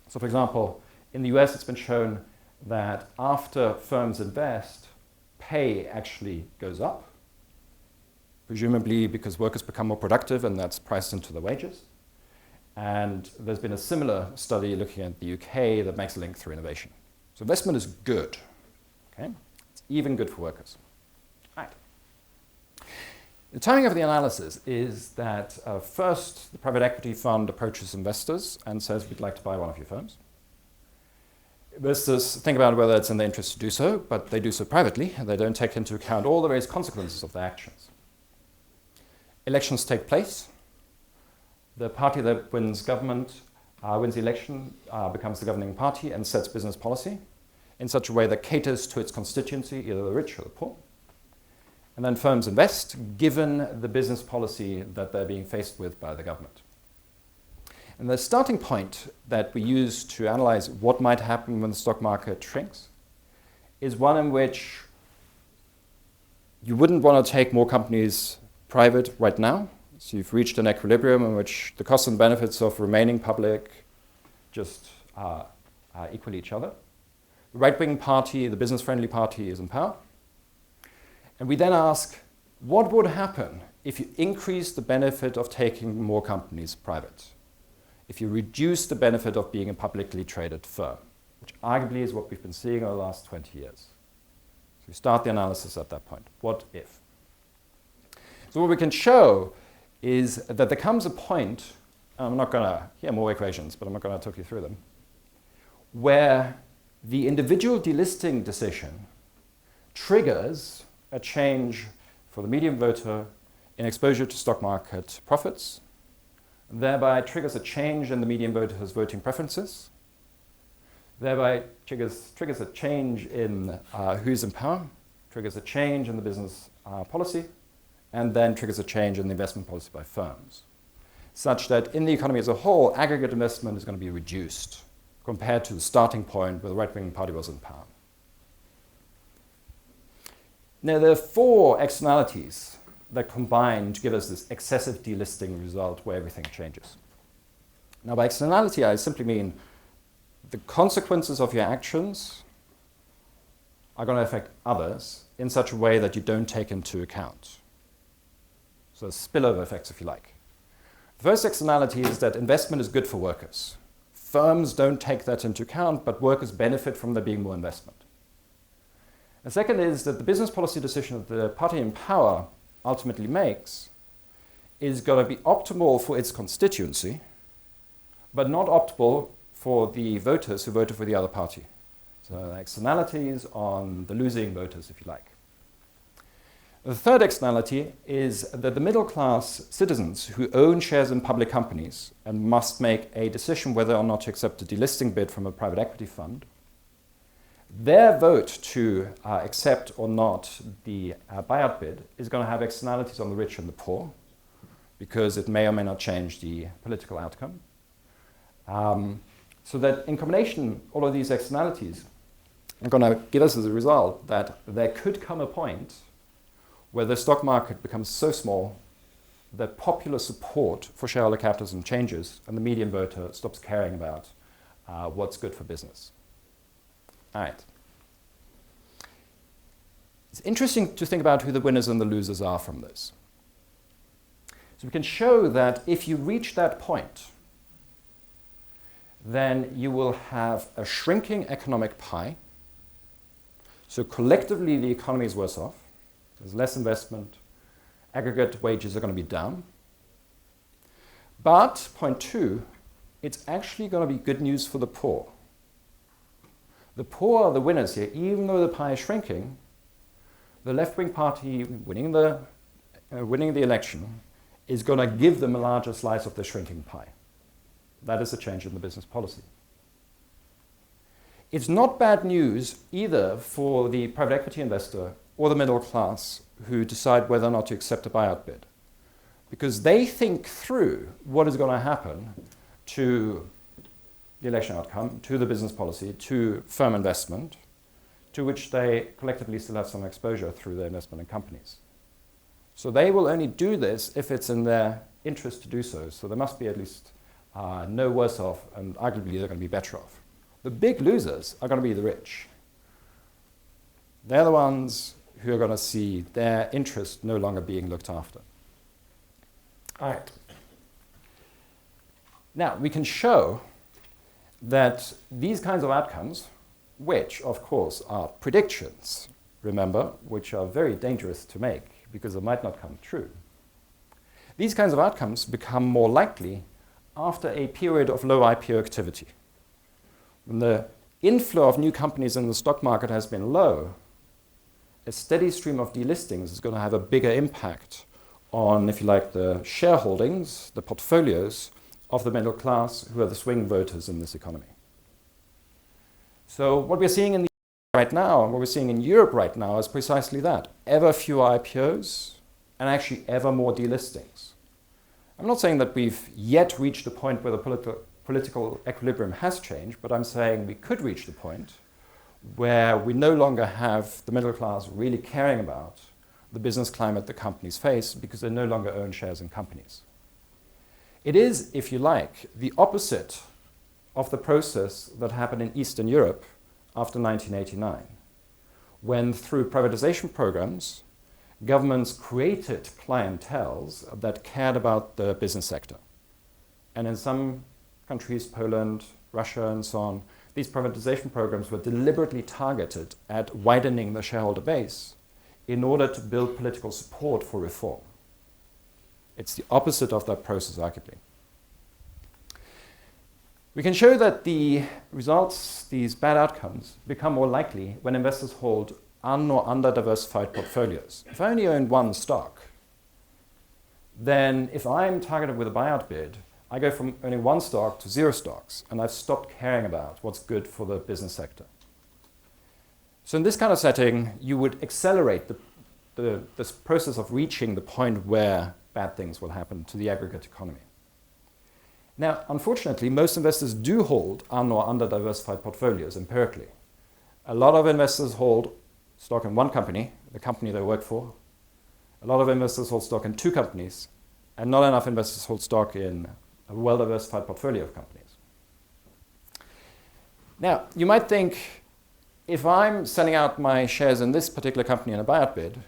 So for example, in the US, it's been shown that after firms invest, pay actually goes up, presumably because workers become more productive and that's priced into the wages. And there's been a similar study looking at the UK that makes a link through innovation. So investment is good, okay? It's even good for workers. All right. The timing of the analysis is that first the private equity fund approaches investors and says, we'd like to buy one of your firms. investors think about whether it's in their interest to do so, but they do so privately, and they don't take into account all the various consequences of their actions. Elections take place. The party that wins government, wins the election, becomes the governing party and sets business policy in such a way that caters to its constituency, either the rich or the poor. And then firms invest, given the business policy that they're being faced with by the government. And the starting point that we use to analyze what might happen when the stock market shrinks is one in which you wouldn't want to take more companies private right now. So you've reached an equilibrium in which the costs and benefits of remaining public just equal each other. The right-wing party, the business-friendly party, is in power. And we then ask, what would happen if you increase the benefit of taking more companies private? If you reduce the benefit of being a publicly traded firm, which arguably is what we've been seeing over the last 20 years. So we start the analysis at that point. What if? So what we can show is that there comes a point, I'm not going to, here are more equations, but I'm not going to talk you through them, where the individual delisting decision triggers a change for the median voter in exposure to stock market profits, and thereby triggers a change in the median voter's voting preferences, thereby triggers a change in who's in power, triggers a change in the business policy, and then triggers a change in the investment policy by firms, such that in the economy as a whole, aggregate investment is going to be reduced compared to the starting point where the right-wing party was in power. Now, there are 4 externalities that combine to give us this excessive delisting result where everything changes. Now, by externality, I simply mean the consequences of your actions are going to affect others in such a way that you don't take into account. So spillover effects, if you like. The first externality is that investment is good for workers. Firms don't take that into account, but workers benefit from there being more investment. The second is that the business policy decision that the party in power ultimately makes is going to be optimal for its constituency, but not optimal for the voters who voted for the other party. So externalities on the losing voters, if you like. The third externality is that the middle class citizens who own shares in public companies and must make a decision whether or not to accept a delisting bid from a private equity fund, their vote to accept or not the buyout bid is going to have externalities on the rich and the poor, because it may or may not change the political outcome. So that in combination, all of these externalities are going to give us as a result that there could come a point where the stock market becomes so small that popular support for shareholder capitalism changes and the median voter stops caring about what's good for business. All right. It's interesting to think about who the winners and the losers are from this. So we can show that if you reach that point, then you will have a shrinking economic pie. So collectively, the economy is worse off. There's less investment. Aggregate wages are going to be down. But, point 2, it's actually going to be good news for the poor. The poor are the winners here. Even though the pie is shrinking, the left-wing party winning the election is going to give them a larger slice of the shrinking pie. That is a change in the business policy. It's not bad news either for the private equity investor or the middle class who decide whether or not to accept a buyout bid, because they think through what is going to happen to the election outcome, to the business policy, to firm investment, to which they collectively still have some exposure through their investment in companies. So they will only do this if it's in their interest to do so. So they must be at least no worse off, and arguably they're going to be better off. The big losers are going to be the rich. They're the ones who are going to see their interest no longer being looked after. All right. Now, we can show that these kinds of outcomes, which, of course, are predictions, remember, which are very dangerous to make because they might not come true. These kinds of outcomes become more likely after a period of low IPO activity, when the inflow of new companies in the stock market has been low, a steady stream of delistings is going to have a bigger impact on, if you like, the shareholdings, the portfolios of the middle class, who are the swing voters in this economy. So what we're seeing in the right now, what we're seeing in Europe right now is precisely that. Ever fewer IPOs and actually ever more delistings. I'm not saying that we've yet reached a point where the political equilibrium has changed, but I'm saying we could reach the point where we no longer have the middle class really caring about the business climate the companies face because they no longer own shares in companies. It is, if you like, the opposite of the process that happened in Eastern Europe after 1989, when through privatization programs, governments created clienteles that cared about the business sector. And in some countries, Poland, Russia, and so on, these privatization programs were deliberately targeted at widening the shareholder base in order to build political support for reform. It's the opposite of that process, arguably. We can show that the results, these bad outcomes, become more likely when investors hold un- or under-diversified portfolios. If I only own one stock, then if I'm targeted with a buyout bid, I go from owning one stock to 0 stocks, and I've stopped caring about what's good for the business sector. So in this kind of setting, you would accelerate this process of reaching the point where bad things will happen to the aggregate economy. Now, unfortunately, most investors do hold un- or under-diversified portfolios empirically. A lot of investors hold stock in one company, the company they work for. A lot of investors hold stock in 2 companies, and not enough investors hold stock in a well-diversified portfolio of companies. Now, you might think, if I'm selling out my shares in this particular company in a buyout bid,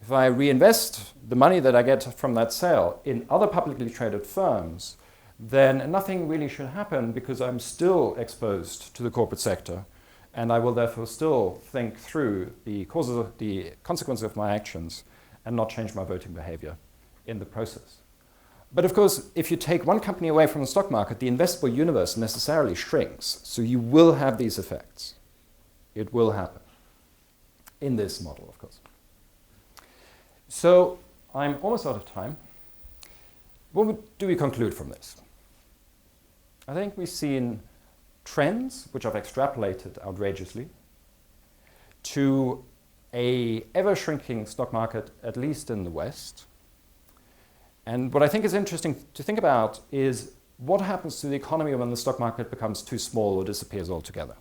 if I reinvest the money that I get from that sale in other publicly traded firms, then nothing really should happen because I'm still exposed to the corporate sector, and I will therefore still think through the consequences of my actions and not change my voting behavior in the process. But of course, if you take one company away from the stock market, the investable universe necessarily shrinks. So you will have these effects. It will happen in this model, of course. So I'm almost out of time. What do we conclude from this? I think we've seen trends which I've extrapolated outrageously to a ever-shrinking stock market, at least in the West. And what I think is interesting to think about is what happens to the economy when the stock market becomes too small or disappears altogether.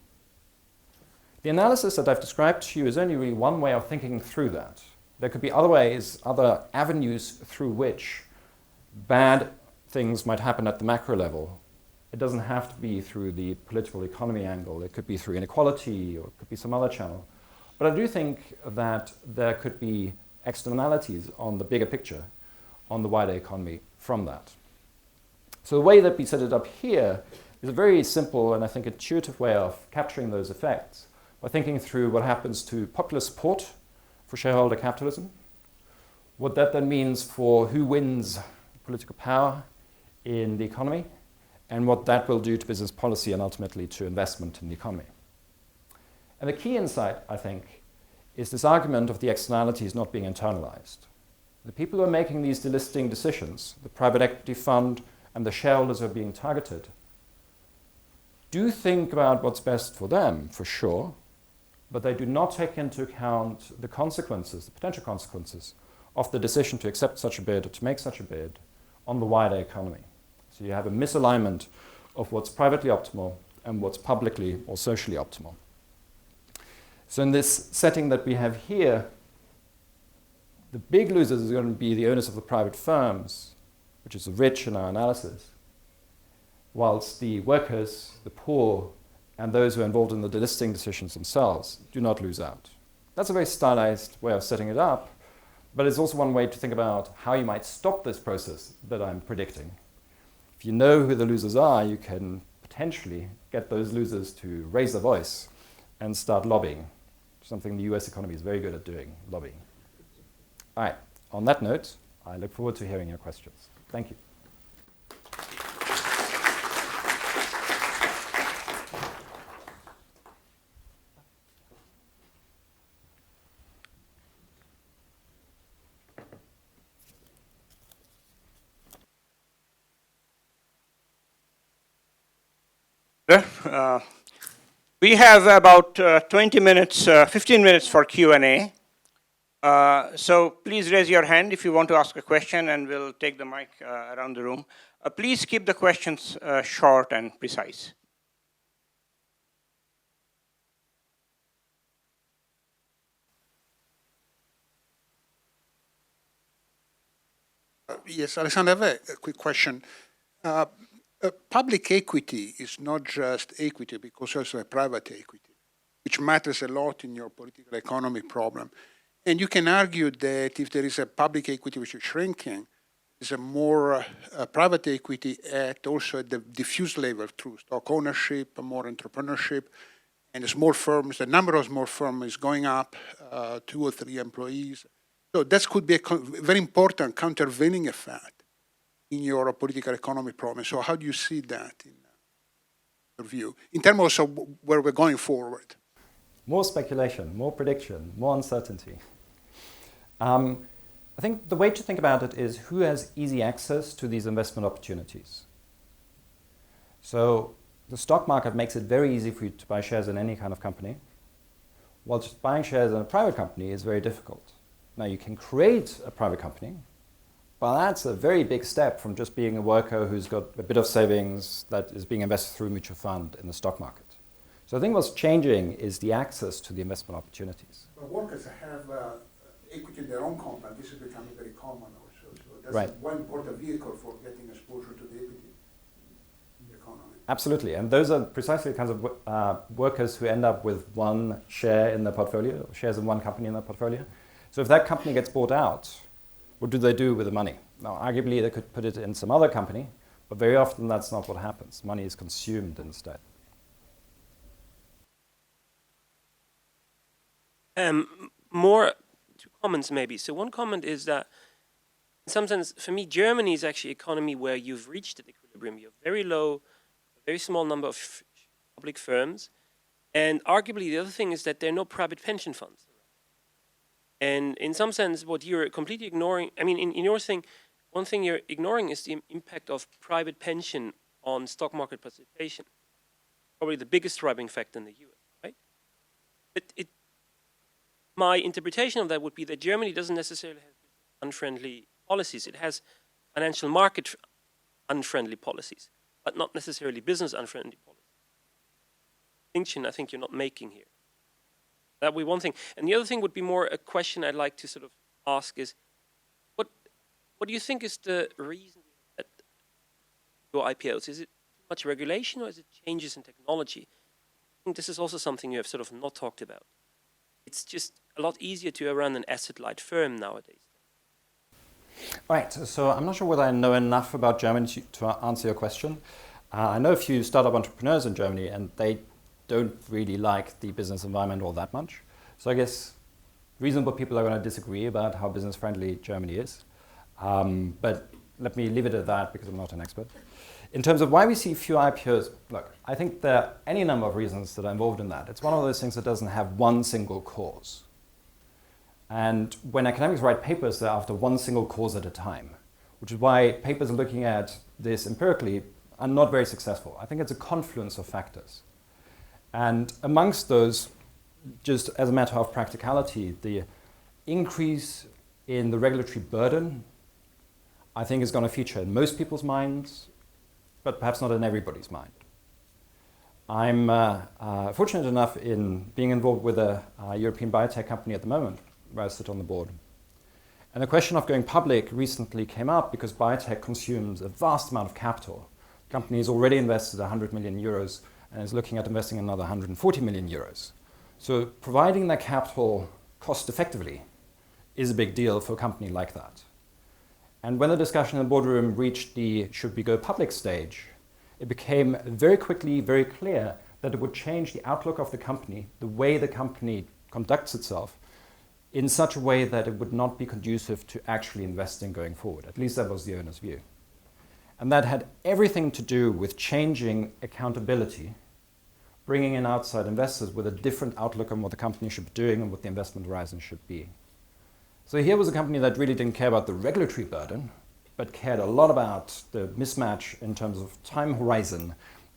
The analysis that I've described to you is only really one way of thinking through that. There could be other ways, other avenues through which bad things might happen at the macro level. It doesn't have to be through the political economy angle. It could be through inequality, or it could be some other channel. But I do think that there could be externalities on the bigger picture, on the wider economy from that. So the way that we set it up here is a very simple and I think intuitive way of capturing those effects by thinking through what happens to popular support for shareholder capitalism, what that then means for who wins political power in the economy, and what that will do to business policy and ultimately to investment in the economy. And the key insight, I think, is this argument of the externalities not being internalized. The people who are making these delisting decisions, the private equity fund and the shareholders who are being targeted, do think about what's best for them, for sure, but they do not take into account the consequences, the potential consequences of the decision to accept such a bid or to make such a bid on the wider economy. So you have a misalignment of what's privately optimal and what's publicly or socially optimal. So in this setting that we have here, the big losers are going to be the owners of the private firms, which is the rich in our analysis, whilst the workers, the poor, and those who are involved in the delisting decisions themselves do not lose out. That's a very stylized way of setting it up, but it's also one way to think about how you might stop this process that I'm predicting. If you know who the losers are, you can potentially get those losers to raise their voice and start lobbying, something the US economy is very good at doing, lobbying. All right, on that note, I look forward to hearing your questions. Thank you. We have about 20 minutes, 15 minutes for Q&A. So please raise your hand if you want to ask a question, and we'll take the mic around the room. Please keep the questions short and precise. Yes, Alessandro, I have a quick question. Public equity is not just equity, because also a private equity, which matters a lot in your political economy problem. And you can argue that if there is a public equity which is shrinking, there's a more private equity at also at the diffuse level through stock ownership, more entrepreneurship, and the small firms, the number of small firms is going up, 2 or 3 employees. So that could be a very important countervailing effect in your political economy problem. So how do you see that in your view, in terms of where we're going forward? More speculation, more prediction, more uncertainty. I think the way to think about it is who has easy access to these investment opportunities. So the stock market makes it very easy for you to buy shares in any kind of company, while just buying shares in a private company is very difficult. Now you can create a private company, but that's a very big step from just being a worker who's got a bit of savings that is being invested through a mutual fund in the stock market. So I think what's changing is the access to the investment opportunities. But workers have equity in their own company. This is becoming very common also. So that's right. One important vehicle for getting exposure to the equity in the economy. Absolutely, and those are precisely the kinds of workers who end up with one share in their portfolio, shares in one company in their portfolio. So if that company gets bought out, what do they do with the money? Now, arguably, they could put it in some other company, but very often that's not what happens. Money is consumed instead. More 2 comments maybe. So one comment is that in some sense, for me, Germany is actually an economy where you've reached an equilibrium. You have very low, a very small number of public firms. And arguably, the other thing is that there are no private pension funds. And in some sense, what you're completely ignoring, I mean, in your thing, one thing you're ignoring is the impact of private pension on stock market participation. Probably the biggest driving factor in the US, right? My interpretation of that would be that Germany doesn't necessarily have unfriendly policies. It has financial market unfriendly policies, but not necessarily business unfriendly policies. Distinction I think you're not making here. That would be one thing. And the other thing would be more a question I'd like to sort of ask is, what do you think is the reason that your IPOs? Is it too much regulation or is it changes in technology? I think this is also something you have sort of not talked about. It's just a lot easier to run an asset-light firm nowadays. Right, so I'm not sure whether I know enough about Germany to answer your question. I know a few startup entrepreneurs in Germany, and they don't really like the business environment all that much. So I guess reasonable people are going to disagree about how business-friendly Germany is. But let me leave it at that because I'm not an expert. In terms of why we see few IPOs, look, I think there are any number of reasons that are involved in that. It's one of those things that doesn't have one single cause. And when academics write papers, they're after one single cause at a time, which is why papers looking at this empirically are not very successful. I think it's a confluence of factors. And amongst those, just as a matter of practicality, the increase in the regulatory burden, I think, is going to feature in most people's minds, but perhaps not in everybody's mind. I'm fortunate enough in being involved with a European biotech company at the moment, where I sit on the board. And the question of going public recently came up because biotech consumes a vast amount of capital. The company has already invested 100 million euros and is looking at investing another 140 million euros. So providing that capital cost effectively is a big deal for a company like that. And when the discussion in the boardroom reached the should we go public stage, it became very quickly very clear that it would change the outlook of the company, the way the company conducts itself, in such a way that it would not be conducive to actually investing going forward. At least that was the owner's view. And that had everything to do with changing accountability, bringing in outside investors with a different outlook on what the company should be doing and what the investment horizon should be. So here was a company that really didn't care about the regulatory burden, but cared a lot about the mismatch in terms of time horizon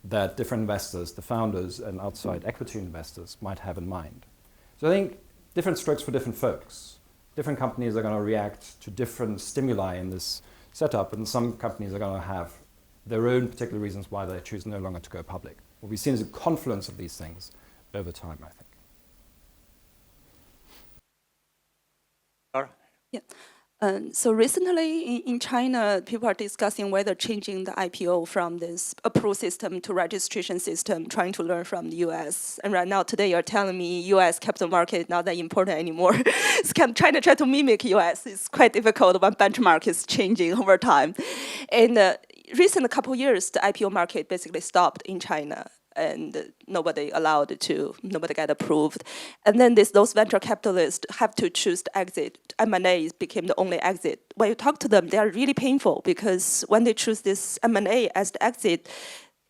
that different investors, the founders and outside equity investors might have in mind. So I think different strokes for different folks. Different companies are going to react to different stimuli in this setup, and some companies are going to have their own particular reasons why they choose no longer to go public. What we've seen is a confluence of these things over time, I think. Yeah. So recently in China, people are discussing whether changing the IPO from this approval system to registration system, trying to learn from the US. And right now, today, you're telling me US capital market not that important anymore. China try to mimic US. It's quite difficult when benchmark is changing over time. In the recent couple of years, the IPO market basically stopped in China. And nobody got approved. And then those venture capitalists have to choose the exit. M&A became the only exit. When you talk to them, they are really painful because when they choose this M&A as the exit,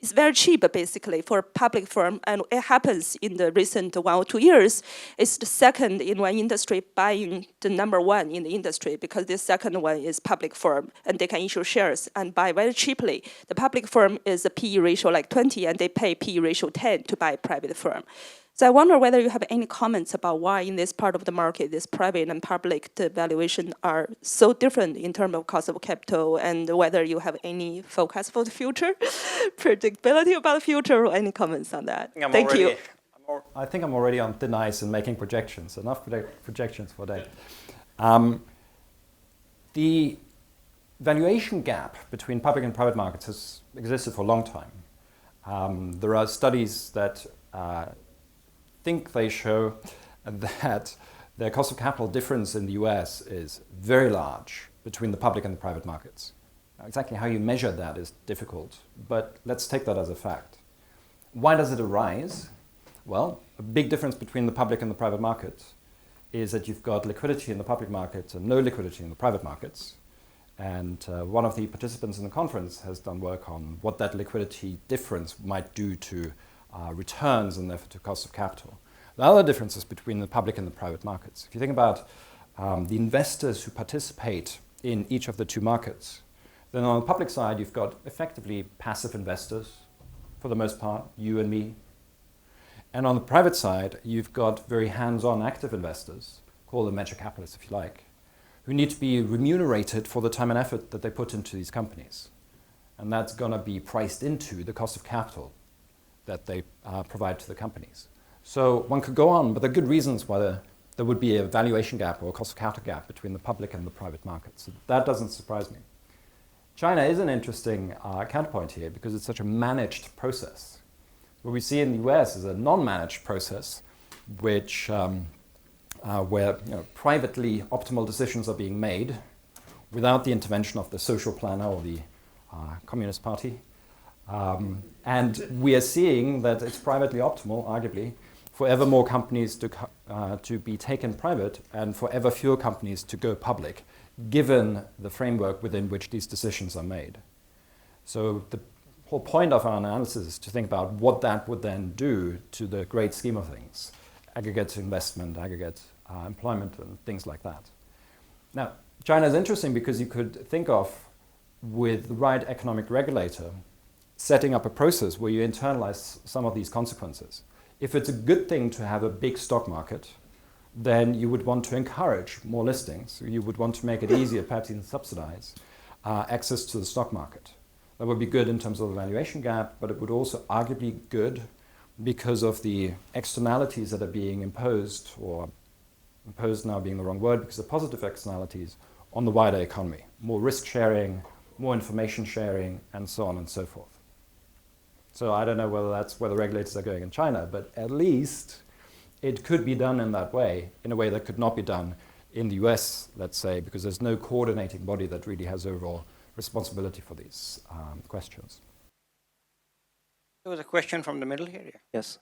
it's very cheap, basically, for a public firm. And it happens in the recent 1 or 2 years. It's the second in one industry buying the number one in the industry because the second one is public firm and they can issue shares and buy very cheaply. The public firm is a PE ratio like 20 and they pay PE ratio 10 to buy a private firm. So I wonder whether you have any comments about why in this part of the market, this private and public, the valuation are so different in terms of cost of capital, and whether you have any forecast for the future, predictability about the future, or any comments on that. Thank you. I think I'm already on thin ice and making projections, enough projections for that. The valuation gap between public and private markets has existed for a long time. There are studies that think they show that the cost of capital difference in the US is very large between the public and the private markets. Now, exactly how you measure that is difficult, but let's take that as a fact. Why does it arise? Well, a big difference between the public and the private markets is that you've got liquidity in the public markets and no liquidity in the private markets. And one of the participants in the conference has done work on what that liquidity difference might do to returns and therefore to cost of capital. The other differences between the public and the private markets. If you think about the investors who participate in each of the two markets, then on the public side, you've got effectively passive investors, for the most part, you and me. And on the private side, you've got very hands-on active investors, call them venture capitalists if you like, who need to be remunerated for the time and effort that they put into these companies. And that's going to be priced into the cost of capital that they provide to the companies. So one could go on, but there are good reasons why there would be a valuation gap or a cost of capital gap between the public and the private markets. So that doesn't surprise me. China is an interesting counterpoint here because it's such a managed process. What we see in the US is a non-managed process which, where privately optimal decisions are being made without the intervention of the social planner or the Communist Party. And we are seeing that it's privately optimal, arguably, for ever more companies to be taken private and for ever fewer companies to go public, given the framework within which these decisions are made. So the whole point of our analysis is to think about what that would then do to the great scheme of things, aggregate investment, aggregate employment, and things like that. Now, China is interesting because you could think of, with the right economic regulator, setting up a process where you internalize some of these consequences. If it's a good thing to have a big stock market, then you would want to encourage more listings. You would want to make it easier, perhaps even subsidize, access to the stock market. That would be good in terms of the valuation gap, but it would also arguably be good because of the externalities that are being imposed, or imposed now being the wrong word, because the positive externalities on the wider economy. More risk sharing, more information sharing, and so on and so forth. So I don't know whether that's where the regulators are going in China, but at least it could be done in that way, in a way that could not be done in the US, let's say, because there's no coordinating body that really has overall responsibility for these questions. There was a question from the middle here. Yeah. Yes.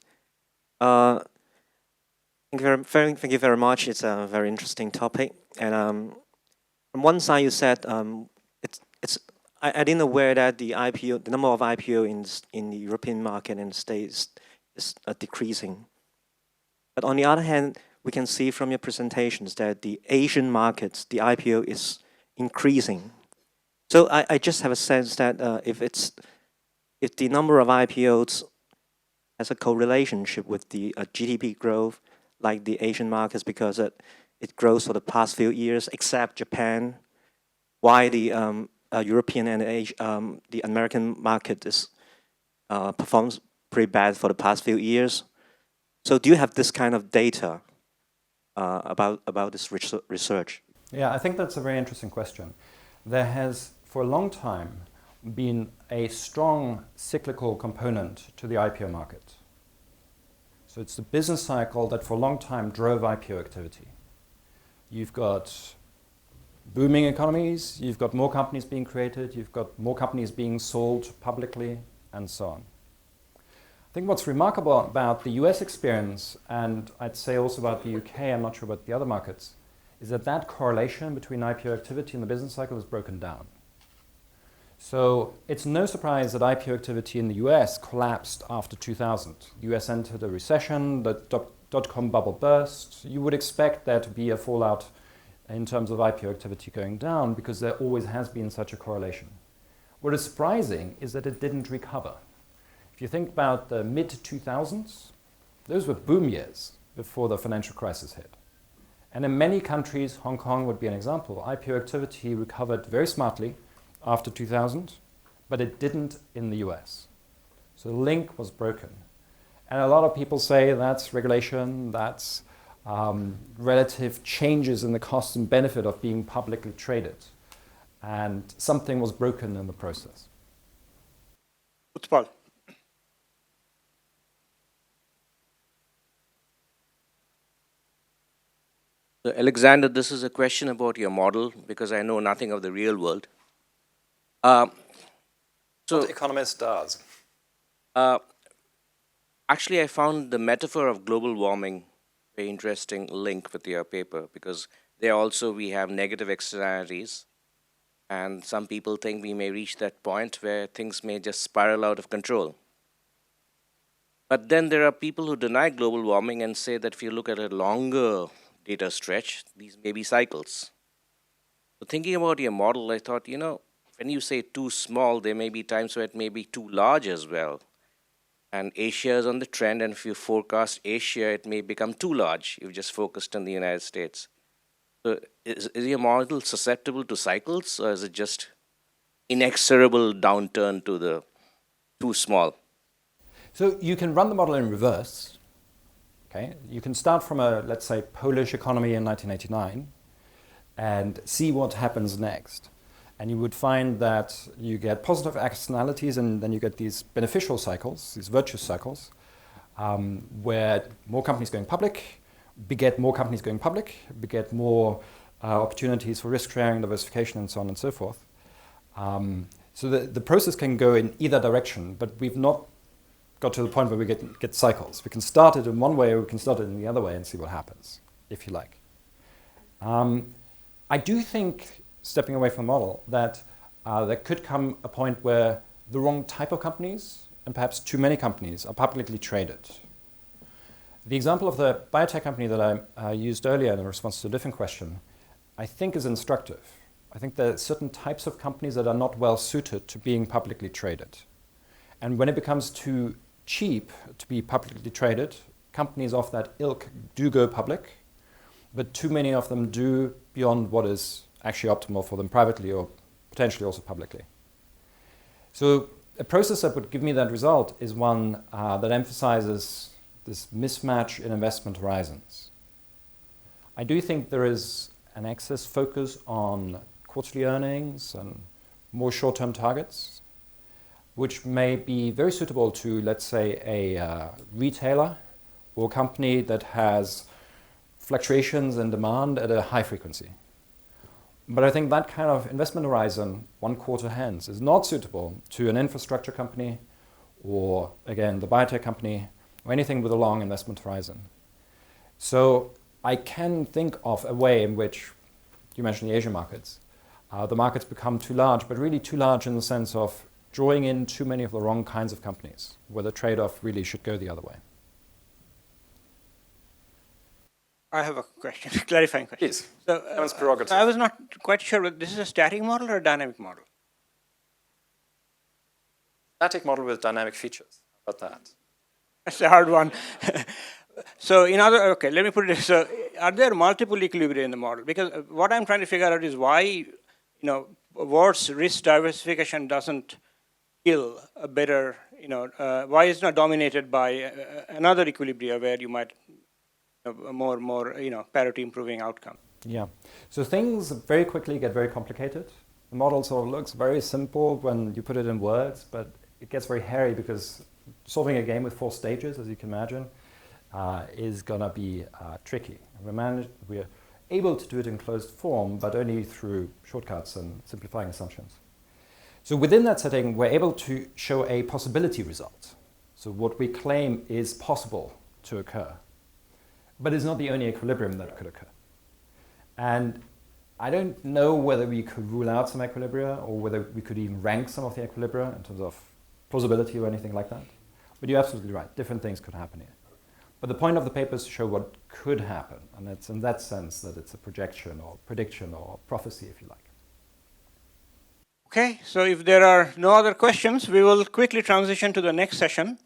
Thank you very much. It's a very interesting topic. And from one side, you said I didn't aware that the number of IPO in the European market and the States is decreasing. But on the other hand, we can see from your presentations that the Asian markets, the IPO is increasing. So I just have a sense that if if the number of IPOs has a correlationship with the GDP growth, like the Asian markets, because it grows for the past few years, except Japan, why the European and the American market is performs pretty bad for the past few years. So do you have this kind of data about this research? Yeah, I think that's a very interesting question. There has, for a long time, been a strong cyclical component to the IPO market. So it's the business cycle that for a long time drove IPO activity. You've got booming economies, you've got more companies being created, you've got more companies being sold publicly, and so on. I think what's remarkable about the US experience, and I'd say also about the UK, I'm not sure about the other markets, is that that correlation between IPO activity and the business cycle is broken down. So it's no surprise that IPO activity in the US collapsed after 2000. The US entered a recession, the dot-com bubble burst. You would expect there to be a fallout in terms of IPO activity going down because there always has been such a correlation. What is surprising is that it didn't recover. If you think about the mid-2000s, those were boom years before the financial crisis hit. And in many countries, Hong Kong would be an example, IPO activity recovered very smartly after 2000, but it didn't in the US. So the link was broken. And a lot of people say that's regulation, that's relative changes in the cost and benefit of being publicly traded. And something was broken in the process. Utpal. So Alexander, this is a question about your model because I know nothing of the real world. So what economist does? Actually, I found the metaphor of global warming a very interesting link with your paper because there also we have negative externalities. And some people think we may reach that point where things may just spiral out of control. But then there are people who deny global warming and say that if you look at a longer data stretch, these may be cycles. So thinking about your model, I thought, when you say too small, there may be times where it may be too large as well. And Asia is on the trend, and if you forecast Asia, it may become too large. You've just focused on the United States. So is your model susceptible to cycles, or is it just inexorable downturn to the too small? So you can run the model in reverse. Okay? You can start from a, let's say, Polish economy in 1989 and see what happens next. And you would find that you get positive externalities and then you get these beneficial cycles, these virtuous cycles, where more companies going public, beget more companies going public, beget more opportunities for risk sharing, diversification, and so on and so forth. So the process can go in either direction, but we've not got to the point where we get cycles. We can start it in one way or we can start it in the other way and see what happens, if you like. I do think, stepping away from the model, that there could come a point where the wrong type of companies and perhaps too many companies are publicly traded. The example of the biotech company that I used earlier in response to a different question, I think is instructive. I think there are certain types of companies that are not well suited to being publicly traded. And when it becomes too cheap to be publicly traded, companies of that ilk do go public, but too many of them do beyond what is actually optimal for them privately or potentially also publicly. So a process that would give me that result is one that emphasizes this mismatch in investment horizons. I do think there is an excess focus on quarterly earnings and more short-term targets, which may be very suitable to, let's say, a retailer or a company that has fluctuations in demand at a high frequency. But I think that kind of investment horizon, 1 quarter hence, is not suitable to an infrastructure company or, again, the biotech company or anything with a long investment horizon. So I can think of a way in which, you mentioned the Asian markets, the markets become too large, but really too large in the sense of drawing in too many of the wrong kinds of companies, where the trade-off really should go the other way. I have a question, clarifying question. Please. So, prerogative. I was not quite sure whether this is a static model or a dynamic model. static model with dynamic features. How about that? That's a hard one. So okay, let me put it this. So are there multiple equilibria in the model? Because what I'm trying to figure out is why, Bohr's risk diversification doesn't kill a better, why it's not dominated by another equilibria where you might have a more, parity improving outcome. Yeah. So things very quickly get very complicated. The model sort of looks very simple when you put it in words, but it gets very hairy because solving a game with 4 stages, as you can imagine, is going to be tricky. We're able to do it in closed form, but only through shortcuts and simplifying assumptions. So within that setting, we're able to show a possibility result. So what we claim is possible to occur, but it's not the only equilibrium that could occur. And I don't know whether we could rule out some equilibria or whether we could even rank some of the equilibria in terms of plausibility or anything like that. But you're absolutely right, different things could happen here. But the point of the paper is to show what could happen, and it's in that sense that it's a projection or prediction or prophecy, if you like. Okay, so if there are no other questions, we will quickly transition to the next session.